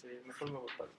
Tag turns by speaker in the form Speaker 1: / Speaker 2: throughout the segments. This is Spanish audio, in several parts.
Speaker 1: Sí, mejor me voy para.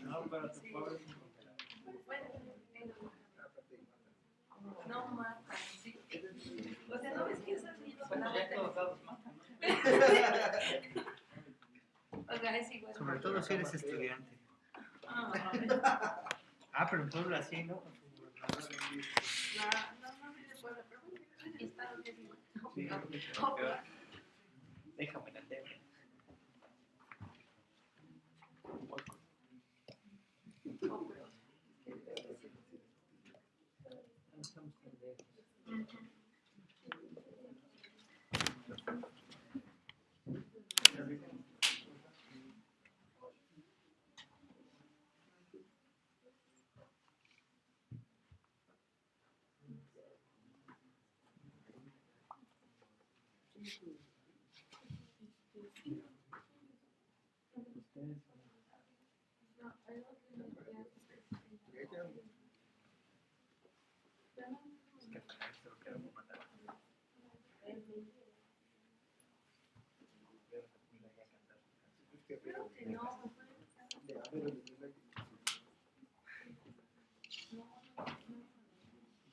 Speaker 2: No, pero tu pobre.
Speaker 3: No matan, sí. O sea, ¿no ves que esos niños
Speaker 2: Bueno, ya todos lados matan, ¿no?
Speaker 3: O sea, es igual.
Speaker 4: Sobre todo si eres estudiante.
Speaker 3: Ah,
Speaker 4: Pero en pueblo así, ¿no?
Speaker 3: no se puede, pero aquí está lo que es igual.
Speaker 2: Déjame la tele. Estamos pendejos.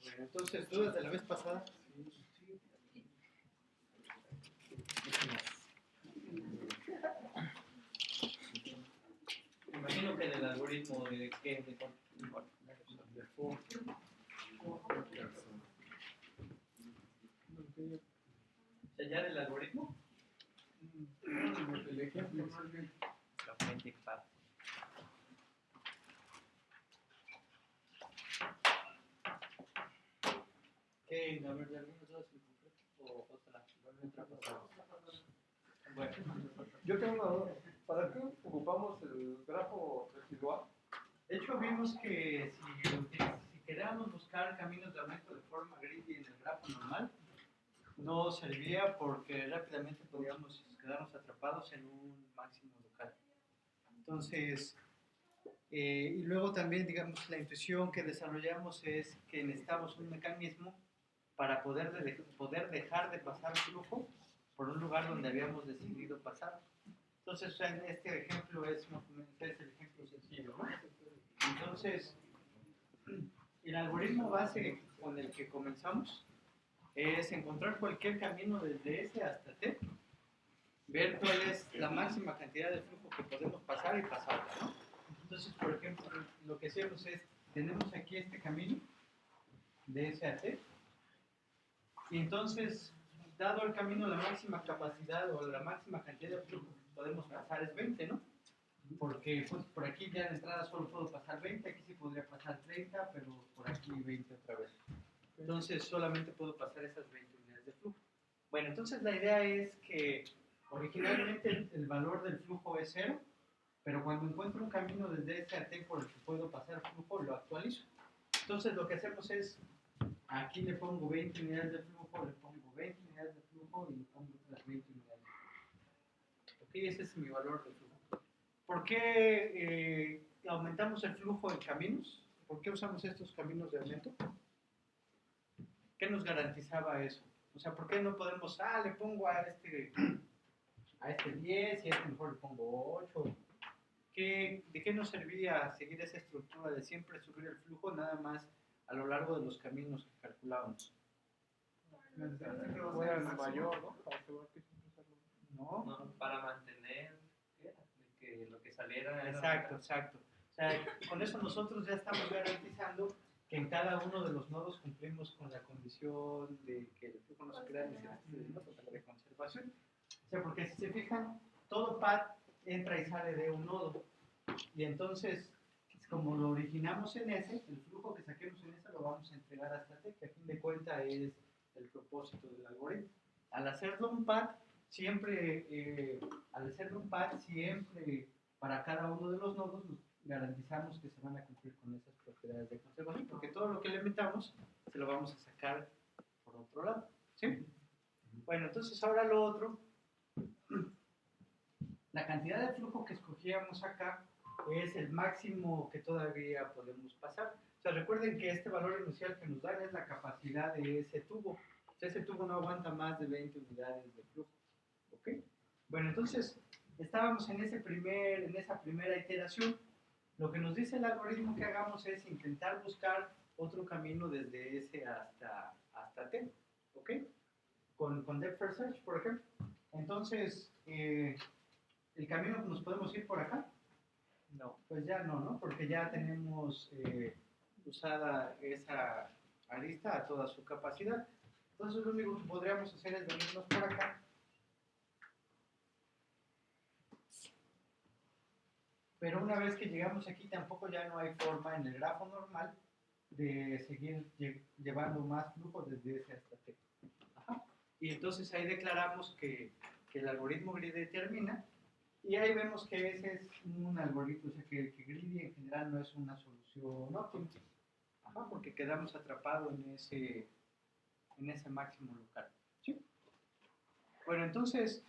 Speaker 4: Bueno, entonces, dudas de la vez pasada.
Speaker 2: Me imagino que del algoritmo de qué, de ¿ya del algoritmo?
Speaker 1: El ejemplo.
Speaker 2: Authentic path. ¿Qué? A ver, ¿de algunas dudas en concreto? ¿O otra? Bueno,
Speaker 1: Yo tengo una duda. ¿Para qué ocupamos el grafo residual?
Speaker 4: De hecho, vimos que si queríamos buscar caminos de aumento de forma greedy en el grafo normal, no servía porque rápidamente podíamos quedarnos atrapados en un máximo local. Entonces, y luego también, digamos, la intuición que desarrollamos es que necesitamos un mecanismo para poder dejar de pasar el flujo por un lugar donde habíamos decidido pasar. Entonces, o sea, en este ejemplo es el ejemplo sencillo, ¿no? Entonces, el algoritmo base con el que comenzamos es encontrar cualquier camino desde S hasta T ver cuál es la máxima cantidad de flujo que podemos pasar y pasarla, ¿no? Entonces, por ejemplo, lo que hacemos es, tenemos aquí este camino de S a T, y entonces, dado el camino, la máxima capacidad o la máxima cantidad de flujo que podemos pasar es 20, ¿no? Porque pues, por aquí ya de entrada solo puedo pasar 20, aquí sí podría pasar 30, pero por aquí 20 otra vez. Entonces solamente puedo pasar esas 20 unidades de flujo. Bueno, entonces la idea es que originalmente el valor del flujo es 0, pero cuando encuentro un camino desde S a T por el que puedo pasar flujo, lo actualizo. Entonces lo que hacemos es, aquí le pongo 20 unidades de flujo, le pongo 20 unidades de flujo y le pongo otras 20 unidades de flujo. Ok, ese es mi valor de flujo. ¿Por qué aumentamos el flujo en caminos? ¿Por qué usamos estos caminos de aumento? ¿Qué nos garantizaba eso? O sea, ¿por qué no podemos, le pongo a este 10 y a este mejor le pongo 8? ¿De qué nos servía seguir esa estructura de siempre subir el flujo nada más a lo largo de los caminos que calculábamos?
Speaker 1: Fuera el mayor, ¿no? Para asegurar que siempre sea lo mismo.
Speaker 4: ¿No?
Speaker 2: No, para mantener ¿qué era? De que lo que saliera era
Speaker 4: Exacto. O sea, con eso nosotros ya estamos garantizando que en cada uno de los nodos cumplimos con la condición de que el flujo no se crea ni se destruye, de conservación. O sea, porque si se fijan, todo path entra y sale de un nodo. Y entonces, como lo originamos en ese, el flujo que saquemos en ese lo vamos a entregar hasta T, que a fin de cuentas es el propósito del algoritmo. Al hacerlo un path, siempre para cada uno de los nodos garantizamos que se van a cumplir con esas propiedades de conservación, porque todo lo que le metamos se lo vamos a sacar por otro lado. ¿Sí? Bueno, entonces ahora lo otro, la cantidad de flujo que escogíamos acá es el máximo que todavía podemos pasar. O sea, recuerden que este valor inicial que nos dan es la capacidad de ese tubo. O sea, ese tubo no aguanta más de 20 unidades de flujo. ¿Ok? Bueno, entonces, estábamos en esa primera iteración. Lo que nos dice el algoritmo que hagamos es intentar buscar otro camino desde S hasta T. ¿Ok? Con Depth First Search, por ejemplo. Entonces, ¿el camino que nos podemos ir por acá? No, pues ya no, porque ya tenemos usada esa arista a toda su capacidad. Entonces lo único que podríamos hacer es venirnos por acá. Pero una vez que llegamos aquí tampoco ya no hay forma en el grafo normal de seguir llevando más flujo desde S hasta T. Ajá. Y entonces ahí declaramos que el algoritmo Greedy termina. Y ahí vemos que ese es un algoritmo, o sea que Greedy en general no es una solución óptima. Ajá, porque quedamos atrapados en ese máximo local. ¿Sí? Bueno, entonces,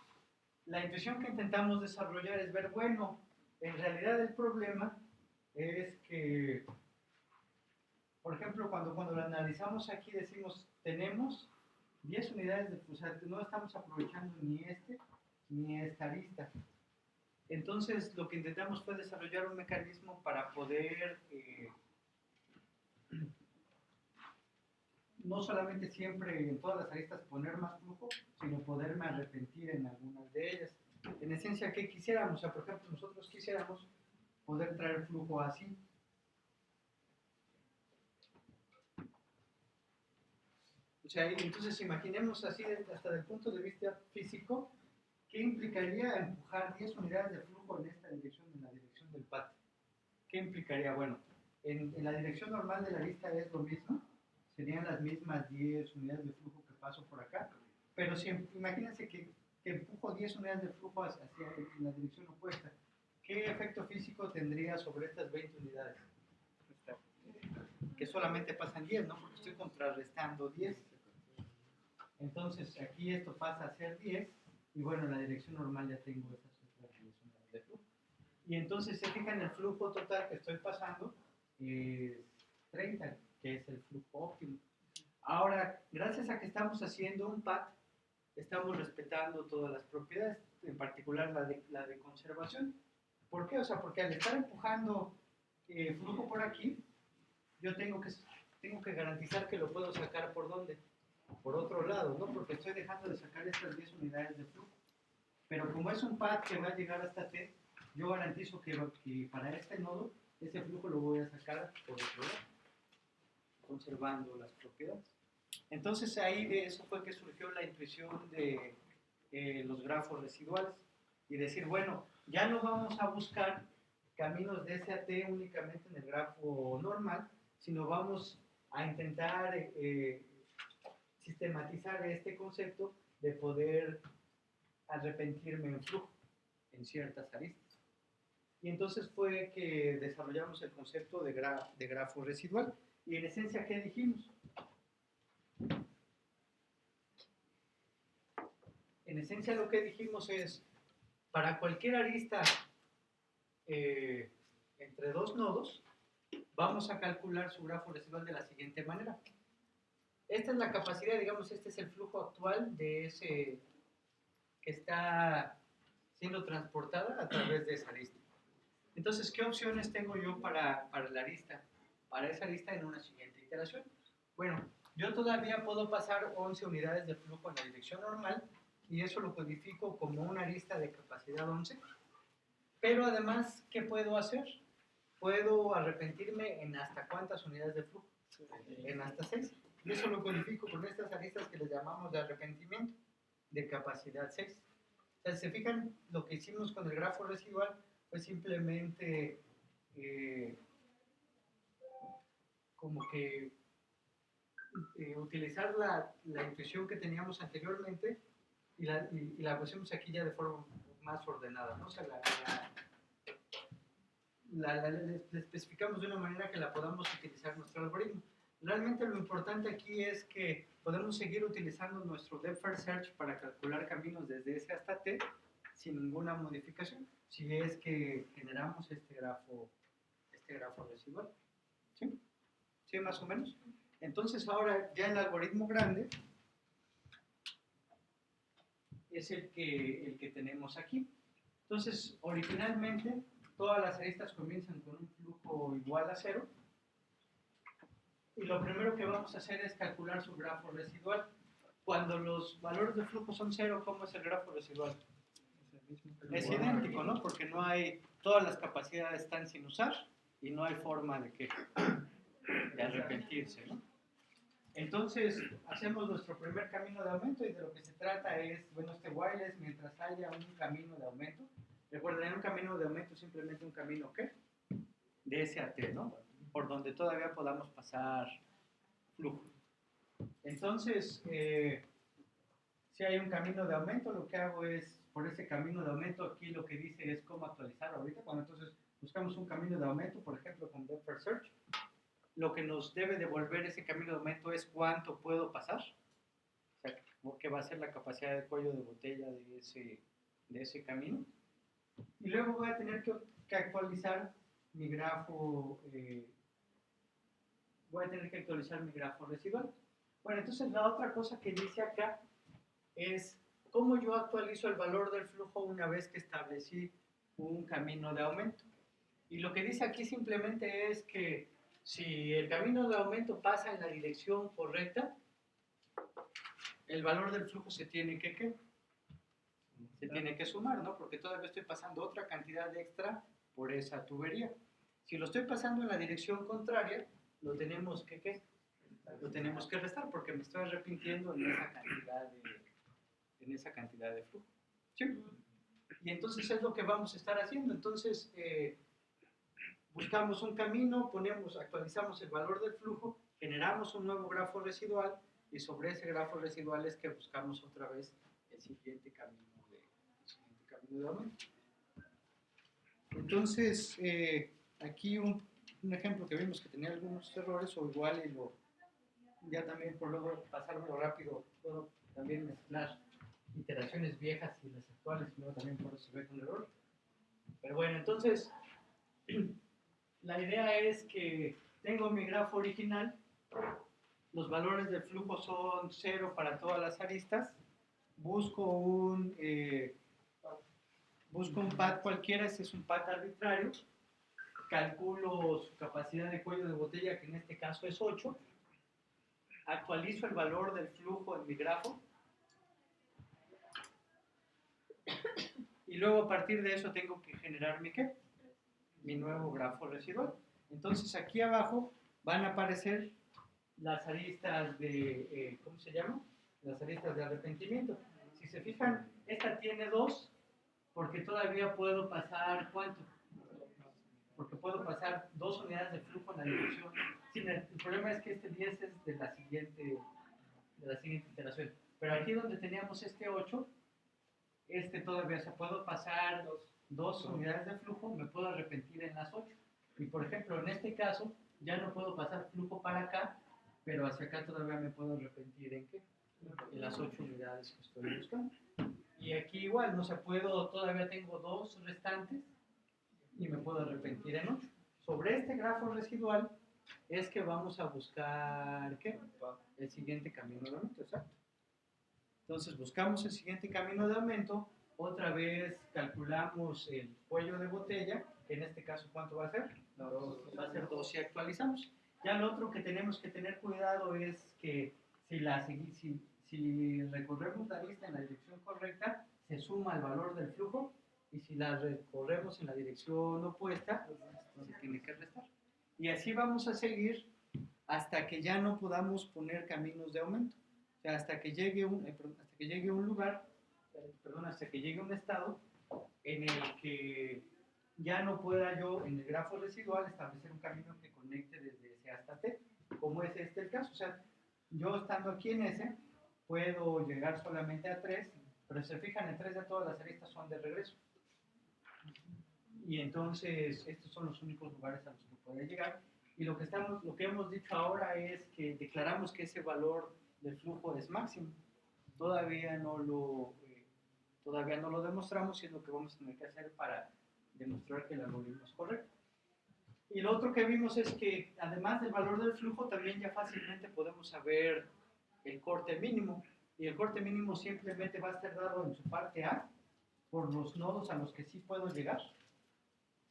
Speaker 4: la intuición que intentamos desarrollar es ver, bueno, en realidad el problema es que, por ejemplo, cuando lo analizamos aquí decimos, tenemos 10 unidades de flujo, o sea, no estamos aprovechando ni esta arista. Entonces, lo que intentamos fue desarrollar un mecanismo para poder no solamente siempre en todas las aristas poner más flujo, sino poderme arrepentir en algunas de ellas. En esencia, ¿qué quisiéramos? O sea, por ejemplo, nosotros quisiéramos poder traer flujo así. O sea, entonces imaginemos así, hasta desde el punto de vista físico, ¿qué implicaría empujar 10 unidades de flujo en esta dirección, en la dirección del path? ¿Qué implicaría? Bueno, en la dirección normal de la arista es lo mismo, serían las mismas 10 unidades de flujo que paso por acá, pero si imagínense que empujo 10 unidades de flujo hacia la dirección opuesta, ¿qué efecto físico tendría sobre estas 20 unidades? Que solamente pasan 10, ¿no? Porque estoy contrarrestando 10. Entonces, aquí esto pasa a ser 10, y bueno, en la dirección normal ya tengo esas otras 10 unidades de flujo. Y entonces, se fijan, el flujo total que estoy pasando es 30, que es el flujo óptimo. Ahora, gracias a que estamos haciendo un path, estamos respetando todas las propiedades, en particular la de conservación. ¿Por qué? O sea, porque al estar empujando flujo por aquí, yo tengo que garantizar que lo puedo sacar ¿por dónde? Por otro lado, ¿no? Porque estoy dejando de sacar estas 10 unidades de flujo. Pero como es un pad que va a llegar hasta T, yo garantizo que para este nodo, ese flujo lo voy a sacar por otro lado, conservando las propiedades. Entonces ahí de eso fue que surgió la intuición de los grafos residuales y decir, bueno, ya no vamos a buscar caminos de S a T únicamente en el grafo normal, sino vamos a intentar sistematizar este concepto de poder arrepentirme en flujo en ciertas aristas. Y entonces fue que desarrollamos el concepto de grafo residual. Y en esencia, ¿qué dijimos? En esencia lo que dijimos es, para cualquier arista entre dos nodos, vamos a calcular su grafo residual de la siguiente manera. Esta es la capacidad, digamos, este es el flujo actual de ese que está siendo transportada a través de esa arista. Entonces, ¿qué opciones tengo yo para la arista? Para esa arista en una siguiente iteración. Bueno, yo todavía puedo pasar 11 unidades de flujo en la dirección normal y eso lo codifico como una arista de capacidad 11. Pero además, ¿qué puedo hacer? Puedo arrepentirme en hasta cuántas unidades de flujo. En hasta 6. Y eso lo codifico con estas aristas que les llamamos de arrepentimiento, de capacidad 6. O sea, si se fijan, lo que hicimos con el grafo residual fue simplemente como que utilizar la intuición que teníamos anteriormente y la pusimos aquí ya de forma más ordenada, ¿no? O sea, la especificamos de una manera que la podamos utilizar nuestro algoritmo. Realmente lo importante aquí es que podemos seguir utilizando nuestro depth first search para calcular caminos desde S hasta T sin ninguna modificación, si es que generamos este grafo residual. ¿Sí? ¿Sí, más o menos? Entonces ahora ya el algoritmo grande es el que tenemos aquí. Entonces, originalmente todas las aristas comienzan con un flujo igual a 0. Y lo primero que vamos a hacer es calcular su grafo residual. Cuando los valores de flujo son 0, ¿cómo es el grafo residual? Es idéntico, ¿no? Porque no hay, todas las capacidades están sin usar y no hay forma de arrepentirse, ¿no? Entonces, hacemos nuestro primer camino de aumento y de lo que se trata es, bueno, este while es mientras haya un camino de aumento. Recuerden, un camino de aumento es simplemente un camino, ¿qué? De S a T, ¿no? Por donde todavía podamos pasar flujo. Entonces, si hay un camino de aumento, lo que hago es, por ese camino de aumento, aquí lo que dice es cómo actualizar ahorita. Cuando entonces buscamos un camino de aumento, por ejemplo, con depth first search, lo que nos debe devolver ese camino de aumento es cuánto puedo pasar. O sea, qué va a ser la capacidad de cuello de botella de ese camino. Y luego voy a tener que actualizar mi grafo, residual. Bueno, entonces la otra cosa que dice acá es cómo yo actualizo el valor del flujo una vez que establecí un camino de aumento. Y lo que dice aquí simplemente es que si el camino de aumento pasa en la dirección correcta, el valor del flujo se tiene que sumar, ¿no? Porque todavía estoy pasando otra cantidad extra por esa tubería. Si lo estoy pasando en la dirección contraria, lo tenemos que restar porque me estoy arrepintiendo en esa cantidad de flujo. ¿Sí? Y entonces es lo que vamos a estar haciendo. Entonces, buscamos un camino, actualizamos el valor del flujo, generamos un nuevo grafo residual y sobre ese grafo residual es que buscamos otra vez el siguiente camino de aumento. Entonces, aquí un ejemplo que vimos que tenía algunos errores o igual ya también por luego pasarlo rápido, puedo también mezclar iteraciones viejas y las actuales y luego también por eso se ve con error. Pero bueno, entonces la idea es que tengo mi grafo original, los valores del flujo son 0 para todas las aristas, busco un pad cualquiera, este es un pad arbitrario, calculo su capacidad de cuello de botella, que en este caso es 8, actualizo el valor del flujo en mi grafo, Y luego a partir de eso tengo que generar mi ¿qué? Mi nuevo grafo residual. Entonces aquí abajo van a aparecer las aristas de, ¿cómo se llama? Las aristas de arrepentimiento. Si se fijan, esta tiene 2, porque todavía puedo pasar, ¿cuánto? Porque puedo pasar 2 unidades de flujo en la dirección. Sí, el problema es que este 10 es de la siguiente iteración. Pero aquí donde teníamos este 8, todavía se puedo pasar 2 unidades de flujo, me puedo arrepentir en las 8. Y por ejemplo, en este caso, ya no puedo pasar flujo para acá, pero hacia acá todavía me puedo arrepentir en qué? En las 8 unidades que estoy buscando. Y aquí igual, no se puedo, todavía tengo 2 restantes y me puedo arrepentir en 8. Sobre este grafo residual es que vamos a buscar ¿qué? El siguiente camino de aumento, exacto. Entonces buscamos el siguiente camino de aumento, otra vez calculamos el cuello de botella, que en este caso ¿cuánto va a ser? Va a ser 2 si actualizamos. Ya lo otro que tenemos que tener cuidado es que si recorremos la lista en la dirección correcta, se suma el valor del flujo, y si la recorremos en la dirección opuesta, se tiene que restar. Y así vamos a seguir hasta que ya no podamos poner caminos de aumento. O sea, hasta que llegue un lugar, hasta que llegue un estado en el que ya no pueda yo en el grafo residual establecer un camino que conecte desde S hasta T, como es el caso. O sea, yo estando aquí en S, puedo llegar solamente a 3, pero si se fijan, en 3 de todas las aristas son de regreso. Y entonces, estos son los únicos lugares a los que puede llegar. Y lo que hemos dicho ahora es que declaramos que ese valor del flujo es máximo. Todavía no lo demostramos, y es lo que vamos a tener que hacer para demostrar que el algoritmo es correcto. Y lo otro que vimos es que además del valor del flujo, también ya fácilmente podemos saber el corte mínimo. Y el corte mínimo simplemente va a estar dado en su parte A por los nodos a los que sí puedo llegar,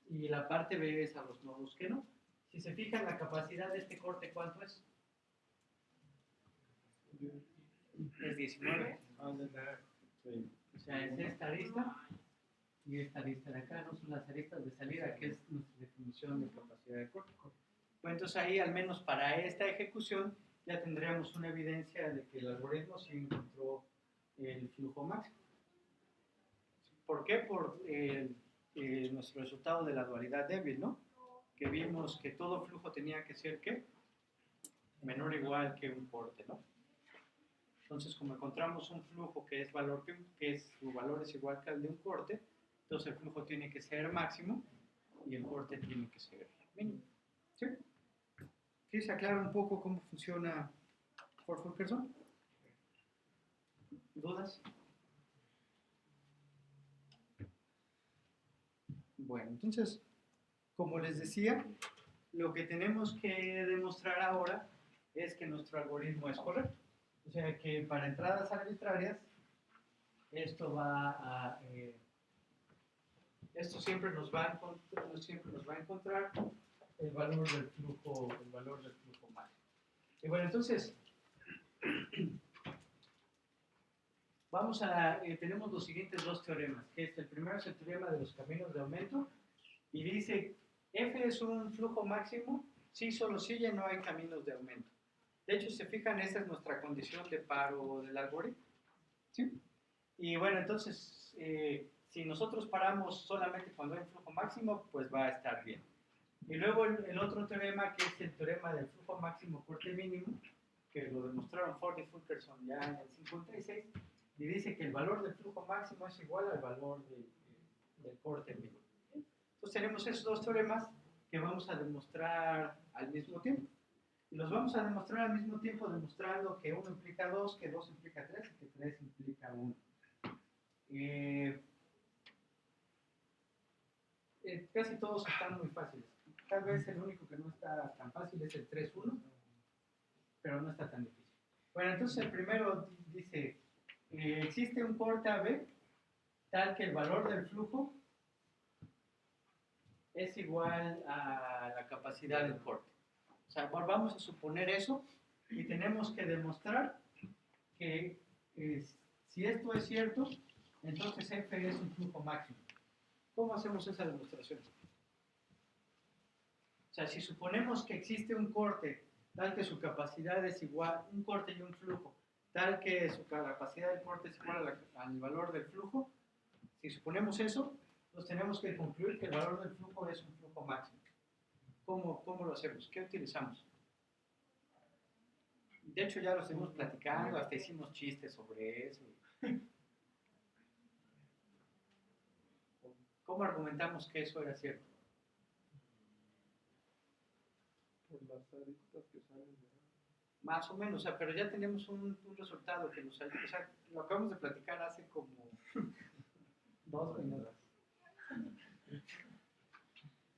Speaker 4: y la parte B es a los nodos que no. Si se fijan, la capacidad de este corte, ¿cuánto es? Es 19. O sea, es esta arista y esta arista de acá, no son las aristas de salida, que es nuestra definición de capacidad de corte. Bueno, entonces ahí, al menos para esta ejecución, ya tendríamos una evidencia de que el algoritmo sí encontró el flujo máximo. ¿Por qué? Por nuestro resultado de la dualidad débil, ¿no? Que vimos que todo flujo tenía que ser, ¿qué? Menor o igual que un corte, ¿no? Entonces, como encontramos un flujo que su valor es igual que el de un corte, entonces el flujo tiene que ser máximo y el corte tiene que ser mínimo. ¿Sí? ¿Sí se aclara un poco cómo funciona Ford-Fulkerson? ¿Dudas? Bueno, entonces, como les decía, lo que tenemos que demostrar ahora es que nuestro algoritmo es correcto. O sea que para entradas arbitrarias, esto siempre nos va a encontrar el valor del flujo máximo. Y bueno, entonces, tenemos los siguientes 2 teoremas, que el primero es el teorema de los caminos de aumento, y dice, F es un flujo máximo si solo si ya no hay caminos de aumento. De hecho, si se fijan, esa es nuestra condición de paro del algoritmo. ¿Sí? Y bueno, entonces, si nosotros paramos solamente cuando hay un flujo máximo, pues va a estar bien. Y luego el otro teorema, que es el teorema del flujo máximo corte mínimo, que lo demostraron Ford y Fulkerson ya en el 56, y dice que el valor del flujo máximo es igual al valor del corte mínimo. Entonces tenemos esos 2 teoremas que vamos a demostrar al mismo tiempo. Y los vamos a demostrar al mismo tiempo demostrando que 1 implica 2, que 2 implica 3 y que 3 implica 1. Casi todos están muy fáciles. Tal vez el único que no está tan fácil es el 3-1, pero no está tan difícil. Bueno, entonces el primero dice, existe un corte AB tal que el valor del flujo es igual a la capacidad del corte. O sea, vamos a suponer eso y tenemos que demostrar que si esto es cierto, entonces F es un flujo máximo. ¿Cómo hacemos esa demostración? O sea, si suponemos que existe un corte tal que su capacidad es igual, un corte y un flujo, tal que su capacidad del corte es igual al valor del flujo, si suponemos eso, nos tenemos que concluir que el valor del flujo es un flujo máximo. ¿Cómo lo hacemos? ¿Qué utilizamos? De hecho, ya lo estuvimos platicando, hasta hicimos chistes sobre eso. ¿Cómo argumentamos que eso era cierto?
Speaker 1: Por las aristas que salen de...
Speaker 4: Más o menos, o sea, pero ya tenemos un resultado que nos ayuda. O sea, lo acabamos de platicar hace como 2 minutos.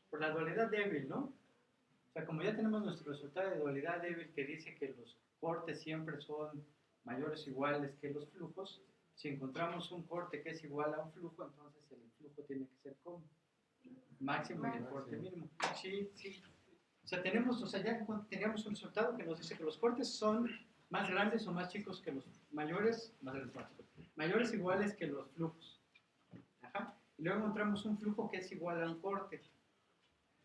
Speaker 4: Por la dualidad débil, ¿no? O sea, como ya tenemos nuestro resultado de dualidad débil que dice que los cortes siempre son mayores o iguales que los flujos, si encontramos un corte que es igual a un flujo, entonces el flujo tiene que ser como máximo y el corte mínimo. Sí, sí. O sea, ya teníamos un resultado que nos dice que los cortes son más grandes o más chicos que los mayores, mayores iguales que los flujos. Ajá. Y luego encontramos un flujo que es igual a un corte.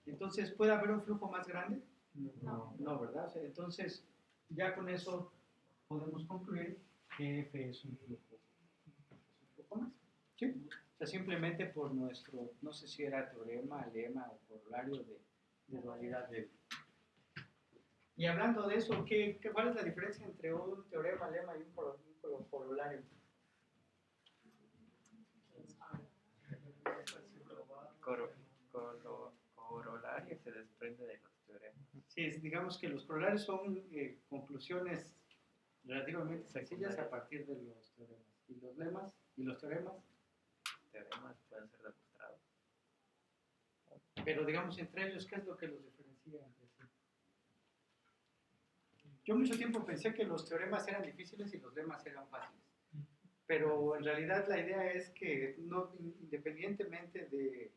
Speaker 4: Entonces, ¿puede haber un flujo más grande? No, ¿verdad? O sea, entonces, ya con eso podemos concluir que F es un flujo más. ¿Sí? O sea, simplemente por nuestro, no sé si era teorema, lema o corolario de dualidad débil. Y hablando de eso, ¿cuál es la diferencia entre un teorema, lema y un corolario?
Speaker 5: Corolario se desprende de los teoremas.
Speaker 4: Sí, digamos que los corolarios son conclusiones relativamente sencillas a partir de los teoremas. Y los lemas y los teoremas
Speaker 5: Pueden ser demostrados.
Speaker 4: Pero digamos entre ellos, ¿qué es lo que los diferencia entre sí? Yo mucho tiempo pensé que los teoremas eran difíciles y los lemas eran fáciles. Pero en realidad la idea es que independientemente de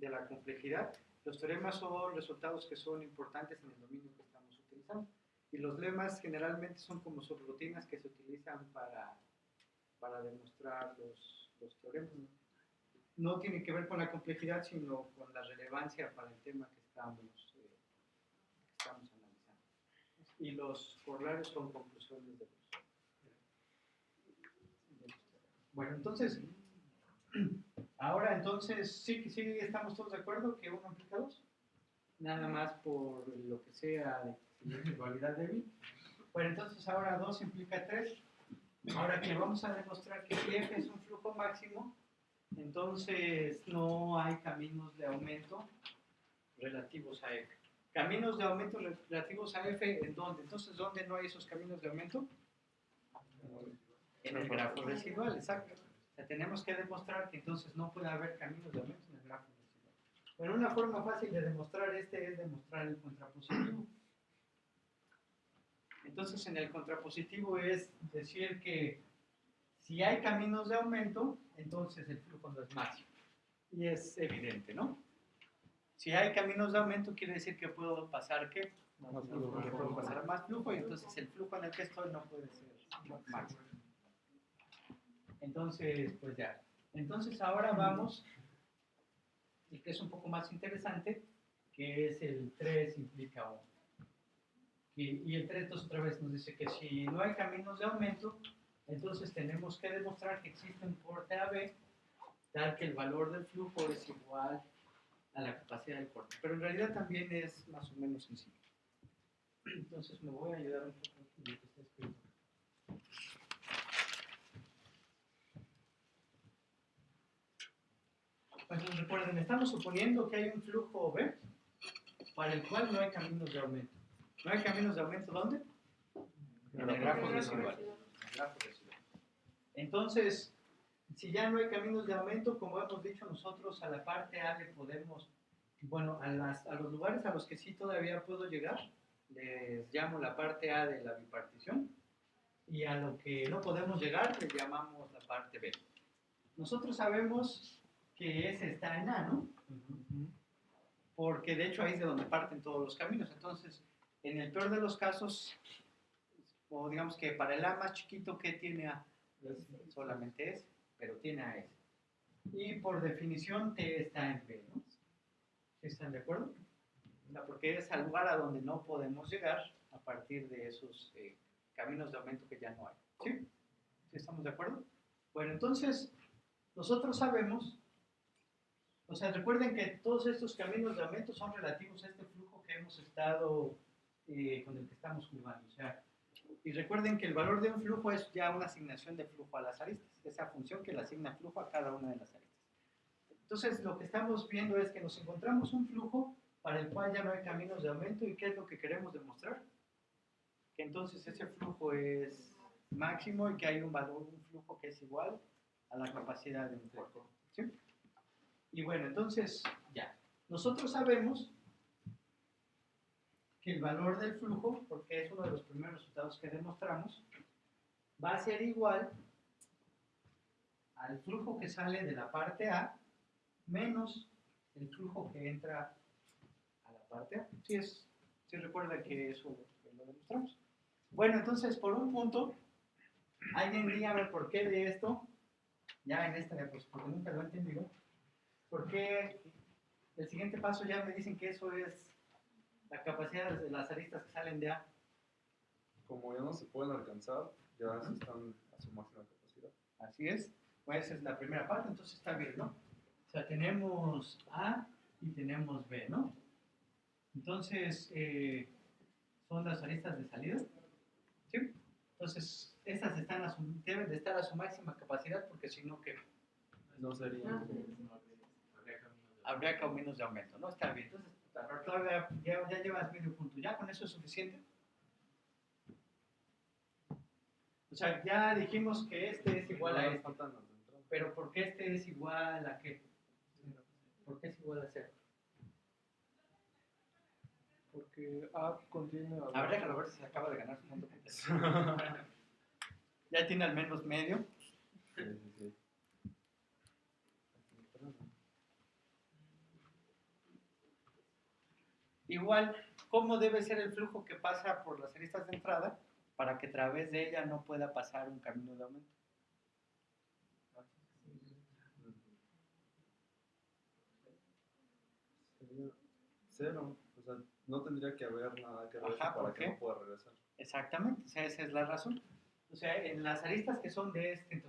Speaker 4: la complejidad, los teoremas son resultados que son importantes en el dominio que estamos utilizando. Y los lemas generalmente son como subrutinas que se utilizan para demostrar los teoremas. No tiene que ver con la complejidad, sino con la relevancia para el tema que estamos analizando. Y los corolarios son conclusiones de los. Bueno, entonces, ahora sí estamos todos de acuerdo que 1 implica 2. Nada más por lo que sea de dualidad débil. Bueno, entonces ahora 2 implica 3. Ahora que vamos a demostrar que si F es un flujo máximo, entonces no hay caminos de aumento relativos a F. Caminos de aumento relativos a F, ¿en dónde? Entonces, ¿dónde no hay esos caminos de aumento? En el grafo residual, exacto. O sea, tenemos que demostrar que entonces no puede haber caminos de aumento en el grafo residual. Bueno, una forma fácil de demostrar es demostrar el contrapositivo. Entonces, en el contrapositivo es decir que si hay caminos de aumento, entonces el flujo no es máximo. Y es evidente, ¿no? Si hay caminos de aumento, quiere decir que puedo pasar, ¿qué? Que puedo pasar más flujo y entonces el flujo en el que estoy no puede ser máximo. Entonces, pues ya. Entonces ahora vamos, y que es un poco más interesante, que es el 3 implica 1. Y el 3 entonces otra vez nos dice que si no hay caminos de aumento, entonces tenemos que demostrar que existe un corte AB tal que el valor del flujo es igual a la capacidad del corte. Pero en realidad también es más o menos sencillo. Entonces me voy a ayudar un poco en lo que está escrito. Pues recuerden, estamos suponiendo que hay un flujo B para el cual no hay caminos de aumento. ¿No hay caminos de aumento dónde? En el grafo residual. Entonces, si ya no hay caminos de aumento, como hemos dicho nosotros, a la parte A le podemos, bueno, a los lugares a los que sí todavía puedo llegar, les llamo la parte A de la bipartición, y a lo que no podemos llegar, le llamamos la parte B. Nosotros sabemos que ese está en A, ¿no? Porque de hecho ahí es de donde parten todos los caminos. Entonces, en el peor de los casos, o digamos que para el A más chiquito, ¿qué tiene A? Solamente es, pero tiene a S. Y por definición T está en P, ¿no? ¿Sí están de acuerdo? Porque es al lugar a donde no podemos llegar a partir de esos caminos de aumento que ya no hay. ¿Sí? ¿Sí estamos de acuerdo? Bueno, entonces, nosotros sabemos, o sea, recuerden que todos estos caminos de aumento son relativos a este flujo que hemos estado, con el que estamos jugando. O sea, y recuerden que el valor de un flujo es ya una asignación de flujo a las aristas, esa función que le asigna flujo a cada una de las aristas. Entonces, lo que estamos viendo es que nos encontramos un flujo para el cual ya no hay caminos de aumento. ¿Y qué es lo que queremos demostrar? Que entonces ese flujo es máximo y que hay un valor, un flujo que es igual a la capacidad de un cuerpo. ¿Sí? Y bueno, entonces ya. Nosotros sabemos que el valor del flujo, porque es uno de los primeros resultados que demostramos, va a ser igual al flujo que sale de la parte A menos el flujo que entra a la parte A. Sí recuerda que eso lo demostramos. Bueno, entonces, por un punto, alguien dígame por qué de esto, ya en esta, pues porque nunca lo he entendido, por qué el siguiente paso ya me dicen que eso es la capacidad de las aristas que salen de A.
Speaker 6: Como ya no se pueden alcanzar, ya se están a su máxima capacidad.
Speaker 4: Así es. Pues esa es la primera parte, entonces está bien, ¿no? O sea, tenemos A y tenemos B, ¿no? Entonces, son las aristas de salida. ¿Sí? Entonces, estas deben de estar a su máxima capacidad porque si no, ¿qué?
Speaker 6: No sería.
Speaker 4: Habría caminos de aumento, ¿no? Está bien. Entonces, todavía ya llevas medio punto. ¿Ya con eso es suficiente? O sea, ya dijimos que este es igual a este. Pero ¿por qué este es igual a qué? ¿Por qué es igual a 0?
Speaker 1: Porque A contiene a...
Speaker 4: A ver, déjalo ver si se acaba de ganar su punto. Ya tiene al menos medio.
Speaker 6: Sí.
Speaker 4: Igual, ¿cómo debe ser el flujo que pasa por las aristas de entrada para que a través de ella no pueda pasar un camino de aumento?
Speaker 6: Sería 0. O sea, no tendría que haber nada que ver
Speaker 4: Ajá,
Speaker 6: para
Speaker 4: ¿por
Speaker 6: que
Speaker 4: qué?
Speaker 6: no pueda regresar.
Speaker 4: Exactamente, o sea, esa es la razón. O sea, en las aristas que son de este,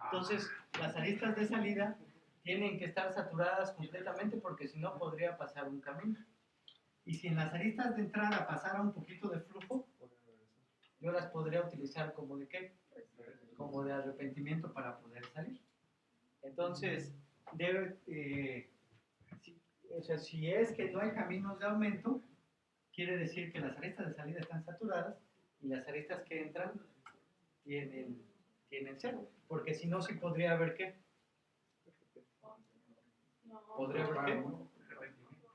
Speaker 4: entonces las aristas de salida tienen que estar saturadas completamente porque si no podría pasar un camino. Y si en las aristas de entrada pasara un poquito de flujo, yo las podría utilizar como de qué? Como de arrepentimiento para poder salir. Entonces, si es que no hay caminos de aumento, quiere decir que las aristas de salida están saturadas y las aristas que entran tienen 0. Porque si no, sí podría haber ¿qué? Podría haber ¿qué?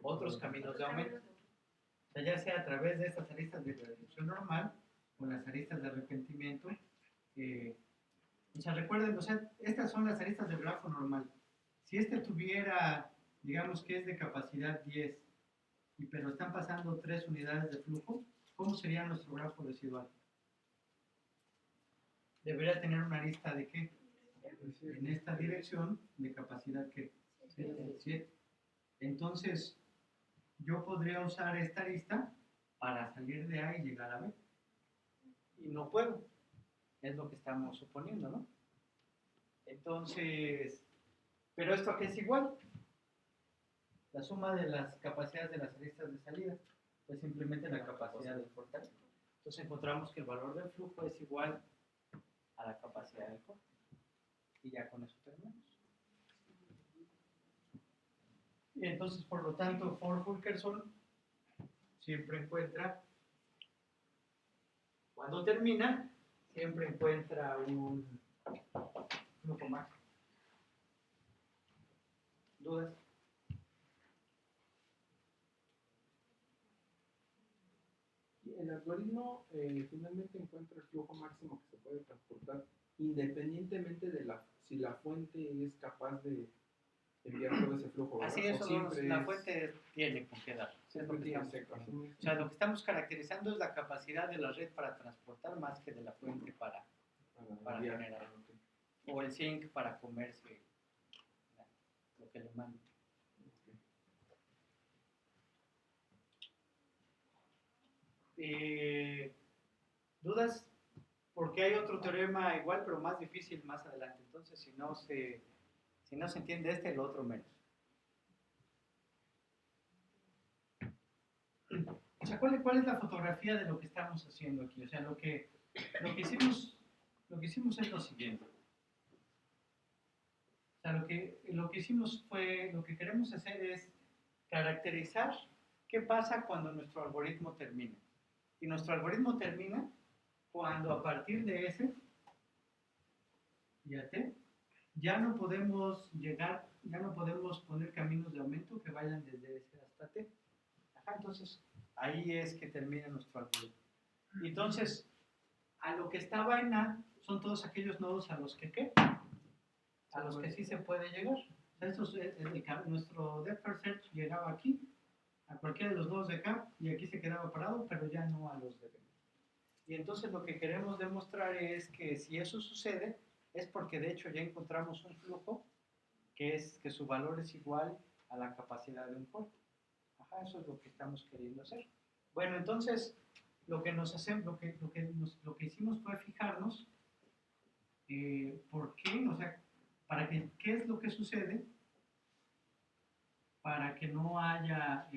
Speaker 4: Otros caminos de aumento. O sea, ya sea a través de estas aristas de reducción normal o las aristas de arrepentimiento. O sea, recuerden, o sea, estas son las aristas del grafo normal. Si este tuviera, digamos que es de capacidad 10, pero están pasando 3 unidades de flujo, ¿cómo sería nuestro grafo residual? Debería tener una arista de ¿qué? En esta dirección de capacidad ¿qué? 7. Entonces, yo podría usar esta arista para salir de A y llegar a B. Y no puedo. Es lo que estamos suponiendo, ¿no? Entonces, ¿pero esto a qué es igual? La suma de las capacidades de las aristas de salida es simplemente la capacidad del portal. Entonces encontramos que el valor del flujo es igual a la capacidad del cuerpo. Y ya con eso terminamos. Y entonces, por lo tanto, Ford-Fulkerson siempre encuentra, cuando termina, siempre encuentra un flujo máximo. ¿Dudas?
Speaker 1: El algoritmo finalmente encuentra el flujo máximo que se puede transportar independientemente de si la fuente es capaz de enviar todo ese flujo, ¿verdad?
Speaker 4: Así es,
Speaker 1: O siempre
Speaker 4: la
Speaker 1: es-
Speaker 4: fuente tiene con qué dar. Es lo que
Speaker 1: tiene
Speaker 4: estamos
Speaker 1: seco.
Speaker 4: suponiendo. O sea, lo que estamos caracterizando es la capacidad de la red para transportar más que de la fuente para
Speaker 1: Para enviar.
Speaker 4: generar. o el zinc para comerse lo que le manda. ¿Dudas? Porque hay otro teorema igual, pero más difícil más adelante. Entonces, si no se entiende este, el otro menos. O sea, ¿cuál es la fotografía de lo que estamos haciendo aquí? O sea, lo que hicimos es lo siguiente. O sea, lo que hicimos fue, lo que queremos hacer es caracterizar qué pasa cuando nuestro algoritmo termina. Y nuestro algoritmo termina cuando a partir de S y a T ya no podemos poner caminos de aumento que vayan desde S hasta T. Ajá, entonces, ahí es que termina nuestro algoritmo. Y entonces, a lo que estaba en A son todos aquellos nodos a los que ¿qué? A los que sí se puede llegar. O sea, nuestro depth first search llegaba aquí, a cualquiera de los nodos de acá, y aquí se quedaba parado, pero ya no a los de B. Y entonces lo que queremos demostrar es que si eso sucede, es porque de hecho ya encontramos un flujo que su valor es igual a la capacidad de un cuerpo. Ajá, eso es lo que estamos queriendo hacer. Bueno, entonces lo que hicimos fue fijarnos por qué, o sea, qué es lo que sucede para que no haya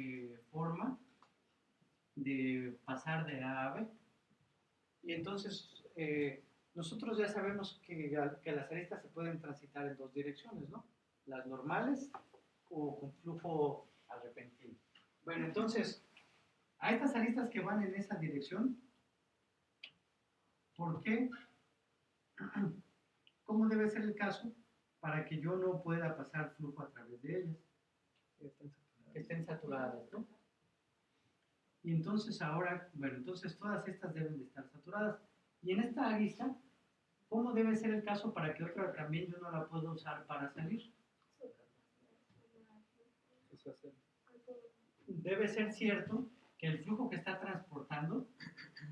Speaker 4: forma de pasar de A a B. Y entonces nosotros ya sabemos que las aristas se pueden transitar en dos direcciones, ¿no? Las normales o con flujo repentino. Bueno, entonces, a estas aristas que van en esa dirección, ¿por qué? ¿Cómo debe ser el caso para que yo no pueda pasar flujo a través de ellas? Que estén saturadas, ¿no? Y entonces ahora, bueno, entonces todas estas deben de estar saturadas. Y en esta arista, ¿cómo debe ser el caso para que otra también yo no la pueda usar para salir? Debe ser cierto que el flujo que está transportando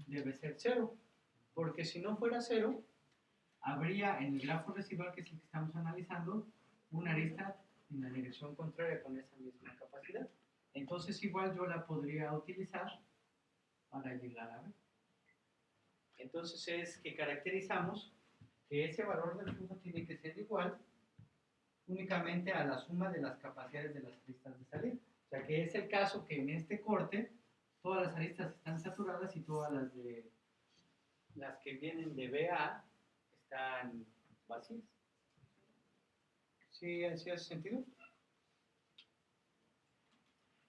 Speaker 4: debe ser cero. Porque si no fuera cero, habría en el grafo residual, que es el que estamos analizando, una arista en la dirección contraria con esa misma capacidad. Entonces igual yo la podría utilizar para llegar a B. Entonces es que caracterizamos que ese valor del flujo tiene que ser igual únicamente a la suma de las capacidades de las aristas de salida. O sea que es el caso que en este corte todas las aristas están saturadas y todas las que vienen de B a A están vacías. ¿Sí hace sentido?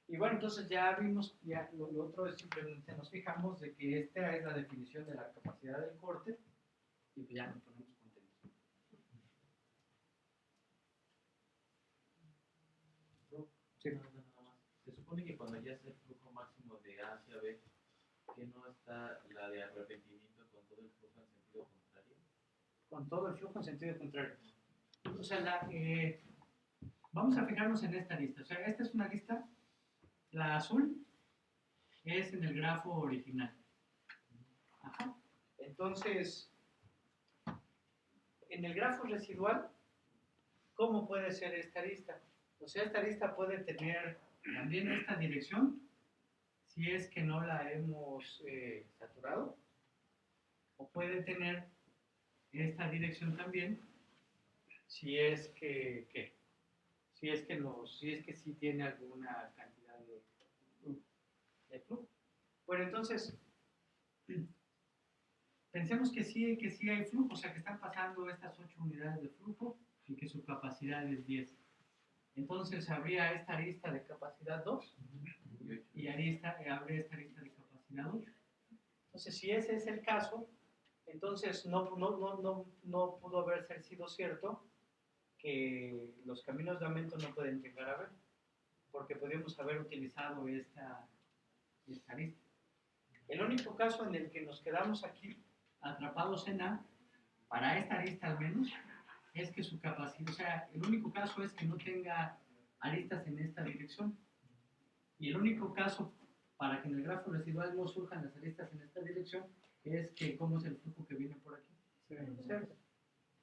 Speaker 4: Y bueno, entonces ya vimos, ya lo otro es simplemente nos fijamos de que esta es la definición de la capacidad del corte y pues ya nos ponemos contentos.
Speaker 7: Sí. Nada más. Se supone que cuando ya es el flujo máximo de A hacia B, ¿que no está la de arrepentimiento con todo el flujo en sentido contrario?
Speaker 4: Con todo el flujo en sentido contrario. O sea, vamos a fijarnos en esta lista. O sea, esta es una lista. La azul es en el grafo original. Ajá. Entonces, en el grafo residual, ¿cómo puede ser esta lista? O sea, esta lista puede tener también esta dirección, si es que no la hemos saturado, o puede tener esta dirección también, si es que sí tiene alguna cantidad de flujo. Bueno, entonces, pensemos que sí hay flujo, o sea que están pasando estas 8 unidades de flujo y que su capacidad es 10. Entonces habría esta arista de capacidad 2 y habría esta arista de capacidad 8. Entonces, si ese es el caso, entonces no pudo haber sido cierto que los caminos de aumento no pueden llegar a B, porque podríamos haber utilizado esta arista. El único caso en el que nos quedamos aquí atrapados en A, para esta arista al menos, es que su capacidad, o sea, el único caso es que no tenga aristas en esta dirección. Y el único caso para que en el grafo residual no surjan las aristas en esta dirección es que, ¿cómo es el flujo que viene por aquí? Cero.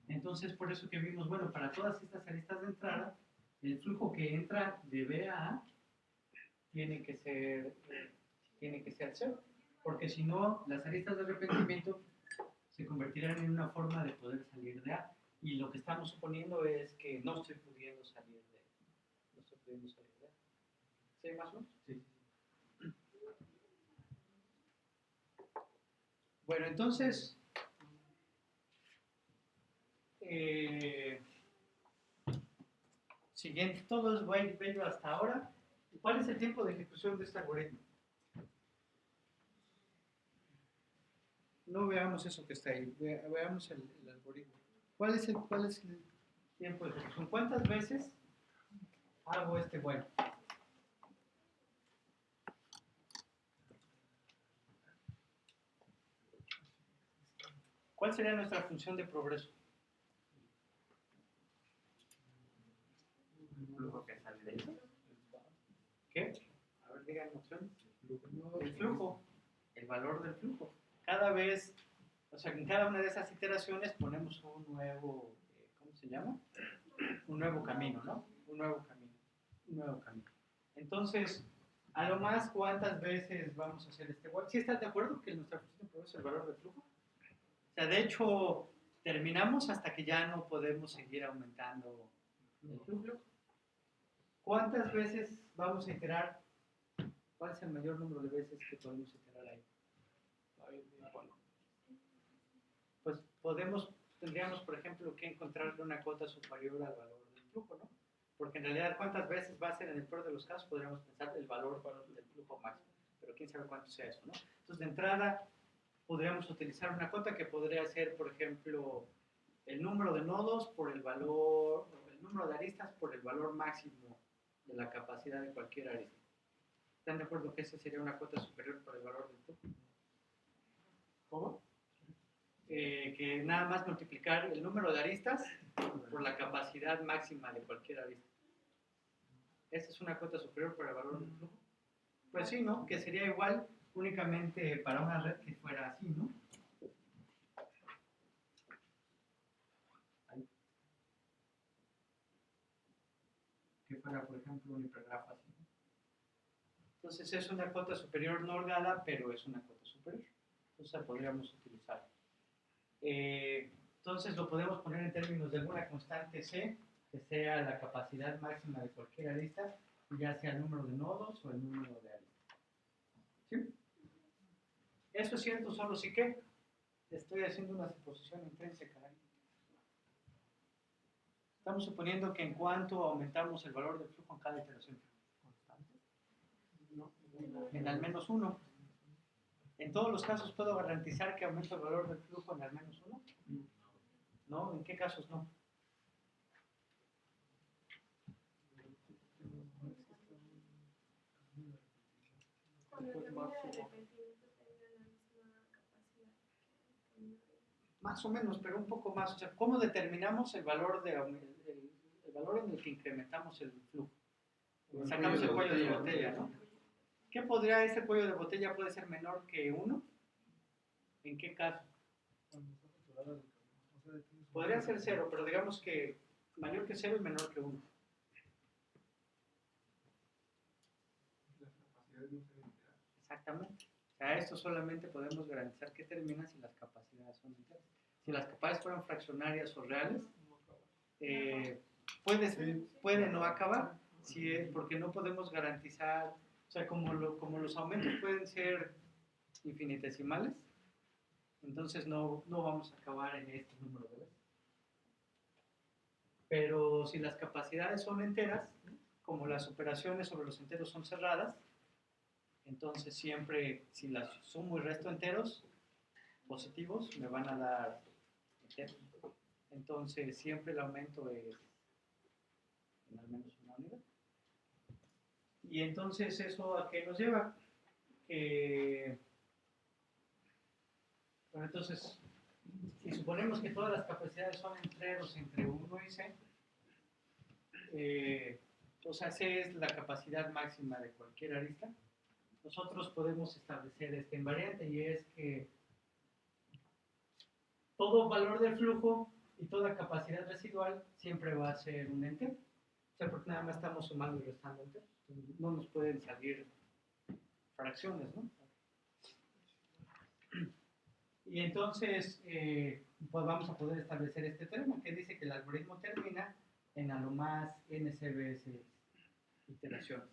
Speaker 4: Entonces, por eso que vimos, bueno, para todas estas aristas de entrada, el flujo que entra de B a A tiene que ser 0, porque si no, las aristas de arrepentimiento se convertirán en una forma de poder salir de A. Y lo que estamos suponiendo es que no estoy pudiendo salir de A. ¿Sí, más o menos?
Speaker 7: Sí.
Speaker 4: Bueno, entonces, siguiente, todo es bello hasta ahora. ¿Cuál es el tiempo de ejecución de este algoritmo? No veamos eso que está ahí, veamos el algoritmo. ¿Cuál es el tiempo de ejecución? ¿Cuántas veces hago este bueno? ¿Cuál sería nuestra función de progreso?
Speaker 5: El flujo que sale de eso.
Speaker 4: ¿Qué? A ver, digan opciones. El flujo, el valor del flujo. Cada vez, o sea, en cada una de esas iteraciones ponemos un nuevo, ¿cómo se llama? Un nuevo camino, ¿no? Un nuevo camino. Entonces, a lo más, ¿cuántas veces vamos a hacer este igual? ¿Sí estás de acuerdo que nuestra función de progreso es el valor del flujo? O sea, de hecho, terminamos hasta que ya no podemos seguir aumentando el flujo. ¿Cuántas veces vamos a iterar? ¿Cuál es el mayor número de veces que podemos iterar ahí? Pues tendríamos, por ejemplo, que encontrarle una cota superior al valor del flujo, ¿no? Porque en realidad, ¿cuántas veces va a ser en el peor de los casos? Podríamos pensar el valor del flujo máximo, pero quién sabe cuánto sea eso, ¿no? Entonces, de entrada, podríamos utilizar una cota que podría ser, por ejemplo, el número de nodos por el valor, o el número de aristas por el valor máximo de la capacidad de cualquier arista. ¿Están de acuerdo que esa sería una cota superior por el valor del flujo? ¿Cómo? Que nada más multiplicar el número de aristas por la capacidad máxima de cualquier arista. ¿Esa es una cota superior por el valor del flujo? Pues sí, ¿no? Que sería igual únicamente para una red que fuera así, ¿no? Que fuera, por ejemplo, un hipergrafo así. Entonces es una cota superior no holgada, pero es una cota superior. Entonces la podríamos utilizar. Entonces lo podemos poner en términos de alguna constante C, que sea la capacidad máxima de cualquier arista, ya sea el número de nodos o el número de aristas. ¿Sí? Eso es cierto solo si que estoy haciendo una suposición intrínseca ahí. Estamos suponiendo que en cuanto aumentamos el valor del flujo en cada iteración. En al menos 1. ¿En todos los casos puedo garantizar que aumento el valor del flujo en al menos 1? ¿No? ¿En qué casos no?
Speaker 3: Cuando el camino de arrepentimiento tenga la misma capacidad que el camino de...
Speaker 4: Más o menos, pero un poco más. O sea, ¿cómo determinamos el valor el valor en el que incrementamos el flujo? Sacamos el cuello de botella, ¿no? ¿Qué podría ese cuello de botella puede ser menor que 1? ¿En qué caso? Podría ser 0, pero digamos que mayor que 0 y menor que 1. Exactamente. O sea, esto solamente podemos garantizar que termina si las capacidades son enteras. Si las capacidades fueran fraccionarias o reales, puede no acabar, porque no podemos garantizar, o sea, como los aumentos pueden ser infinitesimales, entonces no vamos a acabar en este número de veces. Pero si las capacidades son enteras, como las operaciones sobre los enteros son cerradas, entonces siempre, si las sumo y resto enteros positivos, me van a dar enteros. Entonces siempre el aumento es en al menos una unidad. Y entonces eso a qué nos lleva? Bueno, entonces, si suponemos que todas las capacidades son enteros entre 1 y C, o sea, C es la capacidad máxima de cualquier arista, nosotros podemos establecer invariante, y es que todo valor del flujo Y toda capacidad residual siempre va a ser un entero. O sea, porque nada más estamos sumando y restando enteros. Entonces, no nos pueden salir fracciones, ¿no? Y entonces, pues vamos a poder establecer este teorema que dice que el algoritmo termina en a lo más NCBS iteraciones.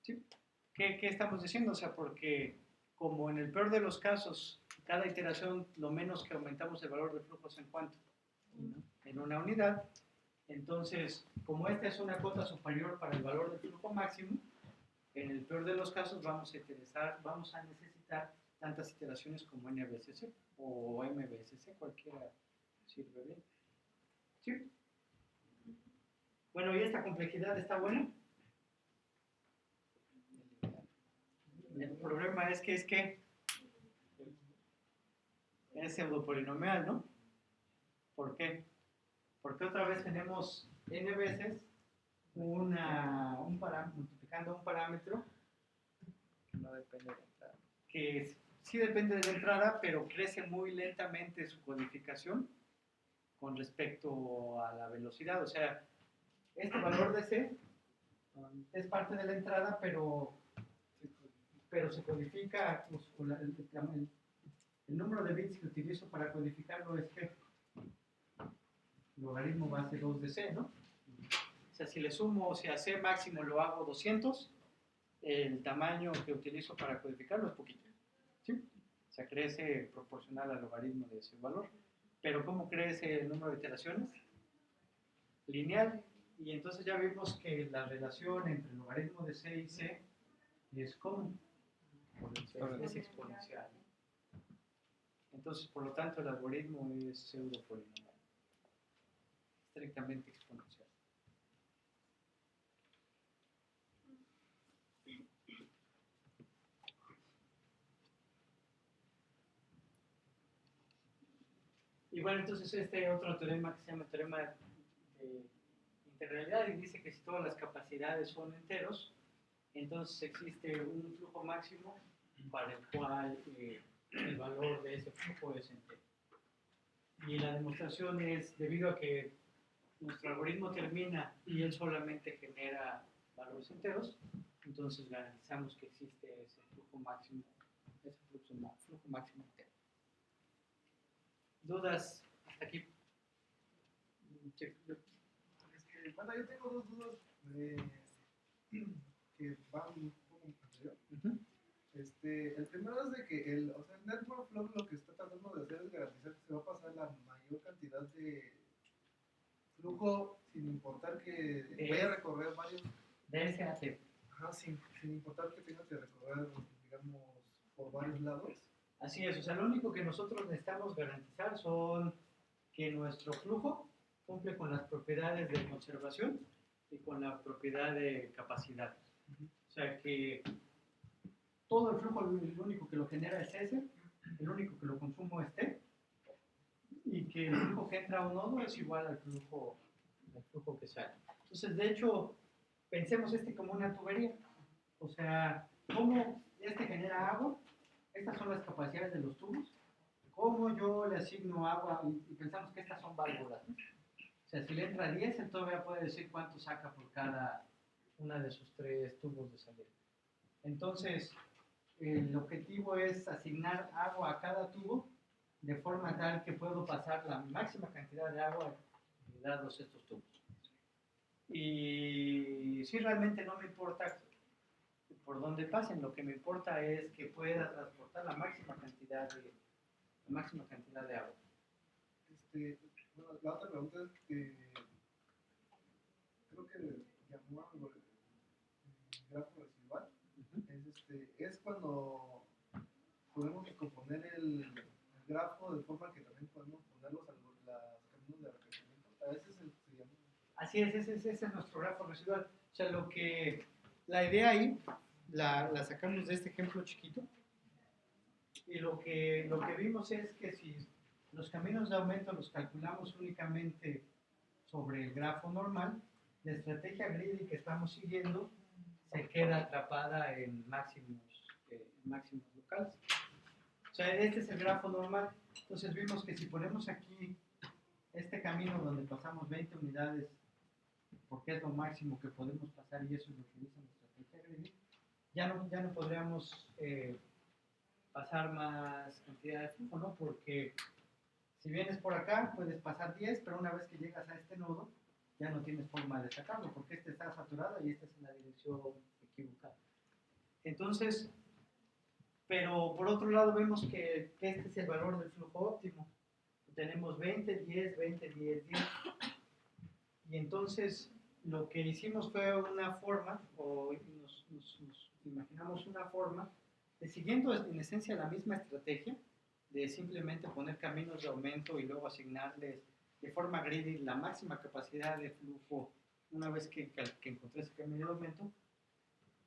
Speaker 4: ¿Sí? ¿Qué estamos diciendo? O sea, porque como en el peor de los casos, cada iteración, lo menos que aumentamos el valor de flujo es en cuánto, en una unidad. Entonces, como esta es una cota superior para el valor del flujo máximo, en el peor de los casos vamos a necesitar tantas iteraciones como NBSC o MBSC, cualquiera sirve bien. ¿Sí? Bueno, ¿y esta complejidad está buena? El problema es que es pseudopolinomial, ¿no? ¿Por qué? Porque otra vez tenemos n veces multiplicando un parámetro
Speaker 5: Que no depende de la entrada.
Speaker 4: que sí depende de la entrada, pero crece muy lentamente su codificación con respecto a la velocidad. O sea, este valor de C es parte de la entrada, pero se codifica, pues, con el número de bits que utilizo para codificarlo es que logaritmo base 2 de C, ¿no? O sea, si le sumo, o sea, C máximo lo hago 200, el tamaño que utilizo para codificarlo es poquito, ¿sí? O sea, crece proporcional al logaritmo de ese valor. Pero ¿cómo crece el número de iteraciones? Lineal. Y entonces ya vimos que la relación entre el logaritmo de C y C es común. Es exponencial. Entonces, por lo tanto, el algoritmo es pseudopolinomial. Estrictamente exponencial. Y bueno, entonces este otro teorema que se llama teorema de interrealidad y dice que si todas las capacidades son enteros, entonces existe un flujo máximo para el cual el valor de ese flujo es entero. Y la demostración es debido a que nuestro algoritmo termina y él solamente genera valores enteros, entonces garantizamos que existe ese flujo máximo, flujo máximo entero. ¿Dudas hasta aquí?
Speaker 8: Bueno, yo tengo dos dudas que van un poco anterior. El primero es de que el network flow lo que está tratando de hacer es garantizar que se va a pasar la mayor cantidad de flujo sin importar que vaya a recorrer varios.
Speaker 4: De ese a T.
Speaker 8: Ajá, sin importar que tenga que recorrer, digamos, por varios lados.
Speaker 4: Así es, o sea, lo único que nosotros necesitamos garantizar son que nuestro flujo cumple con las propiedades de conservación y con la propiedad de capacidad. O sea, que todo el flujo, el único que lo genera es ese, el único que lo consumo es T, y que el flujo que entra a un nodo es igual al flujo que sale. Entonces, de hecho, pensemos como una tubería. O sea, ¿cómo genera agua? Estas son las capacidades de los tubos. ¿Cómo yo le asigno agua? Y pensamos que estas son válvulas, ¿no? O sea, si le entra 10, él todavía puede decir cuánto saca por cada una de sus 3 tubos de salida. Entonces, el objetivo es asignar agua a cada tubo de forma tal que puedo pasar la máxima cantidad de agua dados estos tubos. Y si realmente no me importa por dónde pasen, lo que me importa es que pueda transportar la máxima cantidad de agua.
Speaker 8: Bueno, la otra pregunta es que creo que llamó algo el grafo residual. Es cuando podemos descomponer el grafo de forma que también podemos poner los caminos de arrepentimiento. A veces se llama.
Speaker 4: Así es, ese es nuestro grafo residual. O sea, la idea ahí la sacamos de este ejemplo chiquito. Y lo que vimos es que si los caminos de aumento los calculamos únicamente sobre el grafo normal, la estrategia greedy que estamos siguiendo se queda atrapada en máximos locales. O sea, este es el grafo normal. Entonces vimos que si ponemos aquí este camino donde pasamos 20 unidades, porque es lo máximo que podemos pasar y eso es lo que dice nuestra estrategia Greedy, ya no podríamos pasar más cantidad de flujo, ¿no? Porque si vienes por acá, puedes pasar 10, pero una vez que llegas a este nodo, ya no tienes forma de sacarlo, porque este está saturado y este es en la dirección equivocada. Entonces, pero por otro lado vemos que este es el valor del flujo óptimo. Tenemos 20, 10, 20, 10, 10. Y entonces lo que hicimos fue una forma, o nos imaginamos una forma, de siguiendo en esencia la misma estrategia, de simplemente poner caminos de aumento y luego asignarles de forma greedy la máxima capacidad de flujo una vez que encontré ese camino de aumento,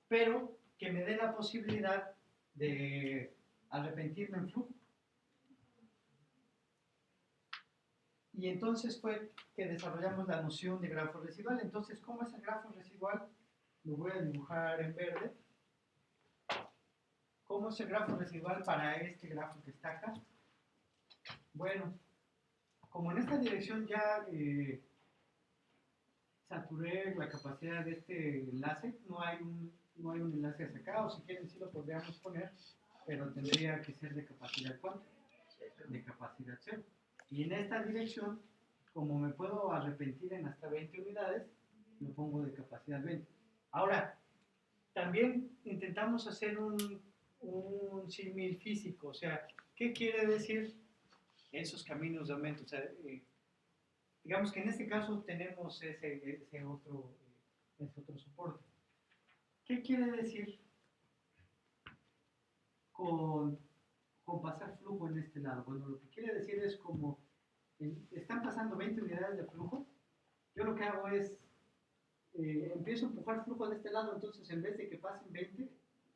Speaker 4: pero que me dé la posibilidad de arrepentirme en flujo. Y entonces fue que desarrollamos la noción de grafo residual. Entonces, ¿cómo es el grafo residual? Lo voy a dibujar en verde. ¿Cómo es el grafo residual para este grafo que está acá? Bueno, como en esta dirección ya saturé la capacidad de este enlace, no hay un enlace hacia acá, o si quieren sí lo podríamos poner, pero tendría que ser de capacidad ¿cuánto? De capacidad 0. Y en esta dirección, como me puedo arrepentir en hasta 20 unidades, lo pongo de capacidad 20. Ahora, también intentamos hacer un símil físico, o sea, ¿qué quiere decir esos caminos de aumento? O sea, digamos que en este caso tenemos ese otro soporte. ¿Qué quiere decir con pasar flujo en este lado? Bueno, lo que quiere decir es como están pasando 20 unidades de flujo, yo lo que hago es empiezo a empujar flujo de este lado, entonces en vez de que pasen 20,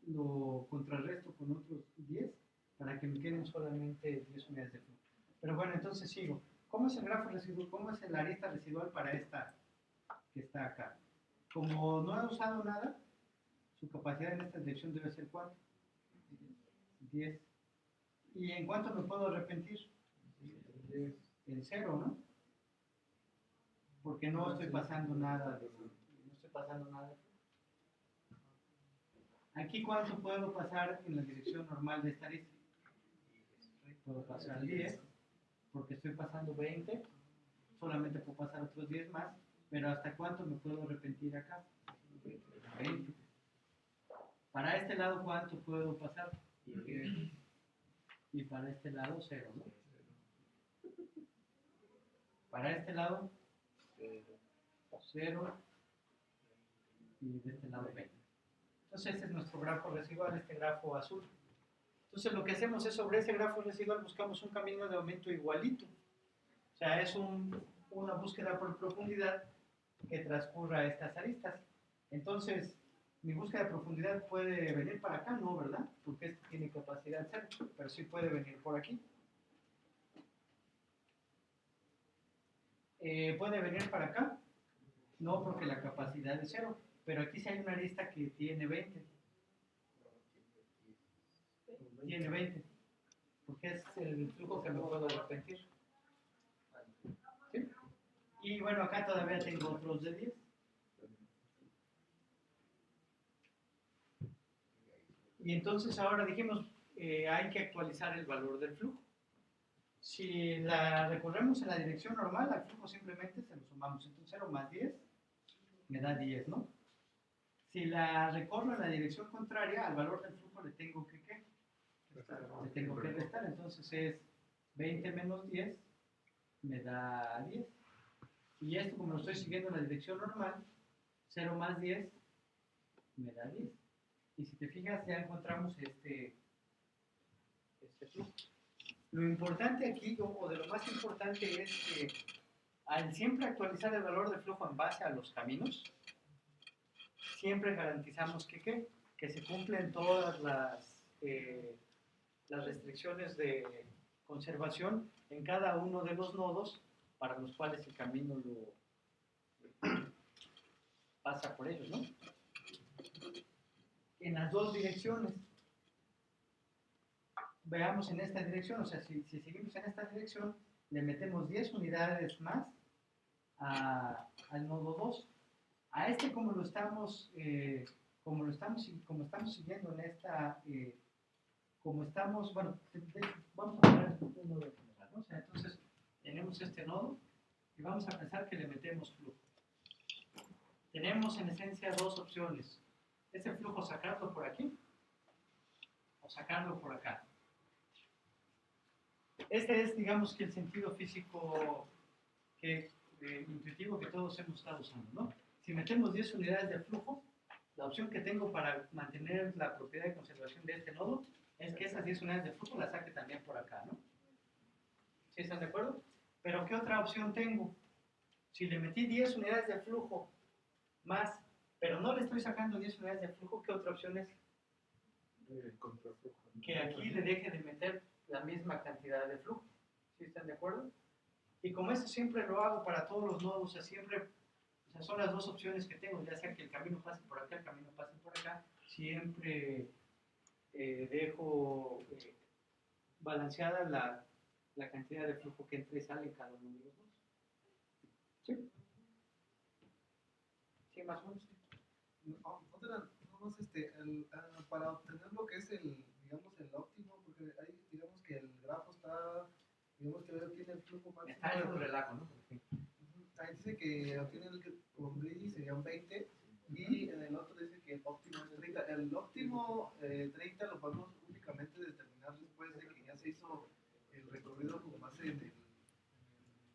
Speaker 4: lo contrarresto con otros 10 para que me queden solamente 10 unidades de flujo. Pero bueno, entonces sigo. ¿Cómo es el grafo residual? ¿Cómo es la arista residual para esta que está acá? Como no he usado nada, su capacidad en esta dirección debe ser ¿cuánto? 10. ¿Y en cuánto me puedo arrepentir? En 0, ¿no? Porque no estoy pasando nada de... Aquí, ¿cuánto puedo pasar en la dirección normal de esta arista? Puedo pasar 10, porque estoy pasando 20, solamente puedo pasar otros 10 más, pero ¿hasta cuánto me puedo arrepentir acá? 20. Para este lado, ¿cuánto puedo pasar? 10. Y para este lado, 0, ¿no? Para este lado, 0. Y de este lado 20. Entonces este es nuestro grafo residual, este grafo azul. Entonces lo que hacemos es sobre ese grafo residual buscamos un camino de aumento igualito. O sea, es una búsqueda por profundidad que transcurra estas aristas. Entonces, mi búsqueda de profundidad puede venir para acá, ¿no? ¿Verdad? Porque este tiene capacidad 0, pero sí puede venir por aquí. ¿Puede venir para acá? No, porque la capacidad es 0. Pero aquí sí hay una arista que tiene 20. Tiene 20. Porque es el flujo que me puedo arrepentir. ¿Sí? Y bueno, acá todavía tengo otros de 10. Y entonces ahora dijimos, hay que actualizar el valor del flujo. Si la recorremos en la dirección normal, al flujo simplemente se lo sumamos. Entonces 0 más 10 me da 10, ¿no? Si la recorro en la dirección contraria, al valor del flujo le tengo que ¿qué? Le tengo que restar. Entonces es 20 menos 10 me da 10. Y esto, como lo estoy siguiendo en la dirección normal, 0 más 10 me da 10. Y si te fijas, ya encontramos este flujo. Lo importante aquí, o de lo más importante, es que al siempre actualizar el valor de flujo en base a los caminos, siempre garantizamos que se cumplen todas las restricciones de conservación en cada uno de los nodos para los cuales el camino pasa por ellos, ¿no? En las dos direcciones. Veamos en esta dirección, o sea, si seguimos en esta dirección, le metemos 10 unidades más al nodo 2. A este, como estamos siguiendo en esta, bueno, vamos a poner un nodo general, ¿no? O sea, entonces tenemos este nodo y vamos a pensar que le metemos flujo. Tenemos en esencia dos opciones. Ese flujo sacarlo por aquí o sacarlo por acá. Este es, digamos, que el sentido físico intuitivo que todos hemos estado usando, ¿no? Si metemos 10 unidades de flujo, la opción que tengo para mantener la propiedad de conservación de este nodo es que esas 10 unidades de flujo las saque también por acá, ¿no? ¿Sí están de acuerdo? Pero ¿qué otra opción tengo? Si le metí 10 unidades de flujo más, pero no le estoy sacando 10 unidades de flujo, ¿qué otra opción es?
Speaker 1: Contraflujo.
Speaker 4: Que aquí le deje de meter la misma cantidad de flujo. ¿Sí están de acuerdo? Y como esto siempre lo hago para todos los nodos, o sea, siempre, o sea, son las dos opciones que tengo, ya sea que el camino pase por acá, el camino pase por acá, siempre dejo balanceada la cantidad de flujo que entra y sale en cada uno de los dos. ¿Sí? ¿Sí, más o menos?
Speaker 8: Para obtener lo que es digamos, el óptimo, porque ahí, digamos que el grafo está, digamos que tiene el flujo máximo.
Speaker 4: Está en un relajo, ¿no?
Speaker 8: Ahí dice que obtiene con greedy serían 20 y en el otro dice que el óptimo es 30. El óptimo 30 lo podemos únicamente determinar después de que ya se hizo el recorrido con base en el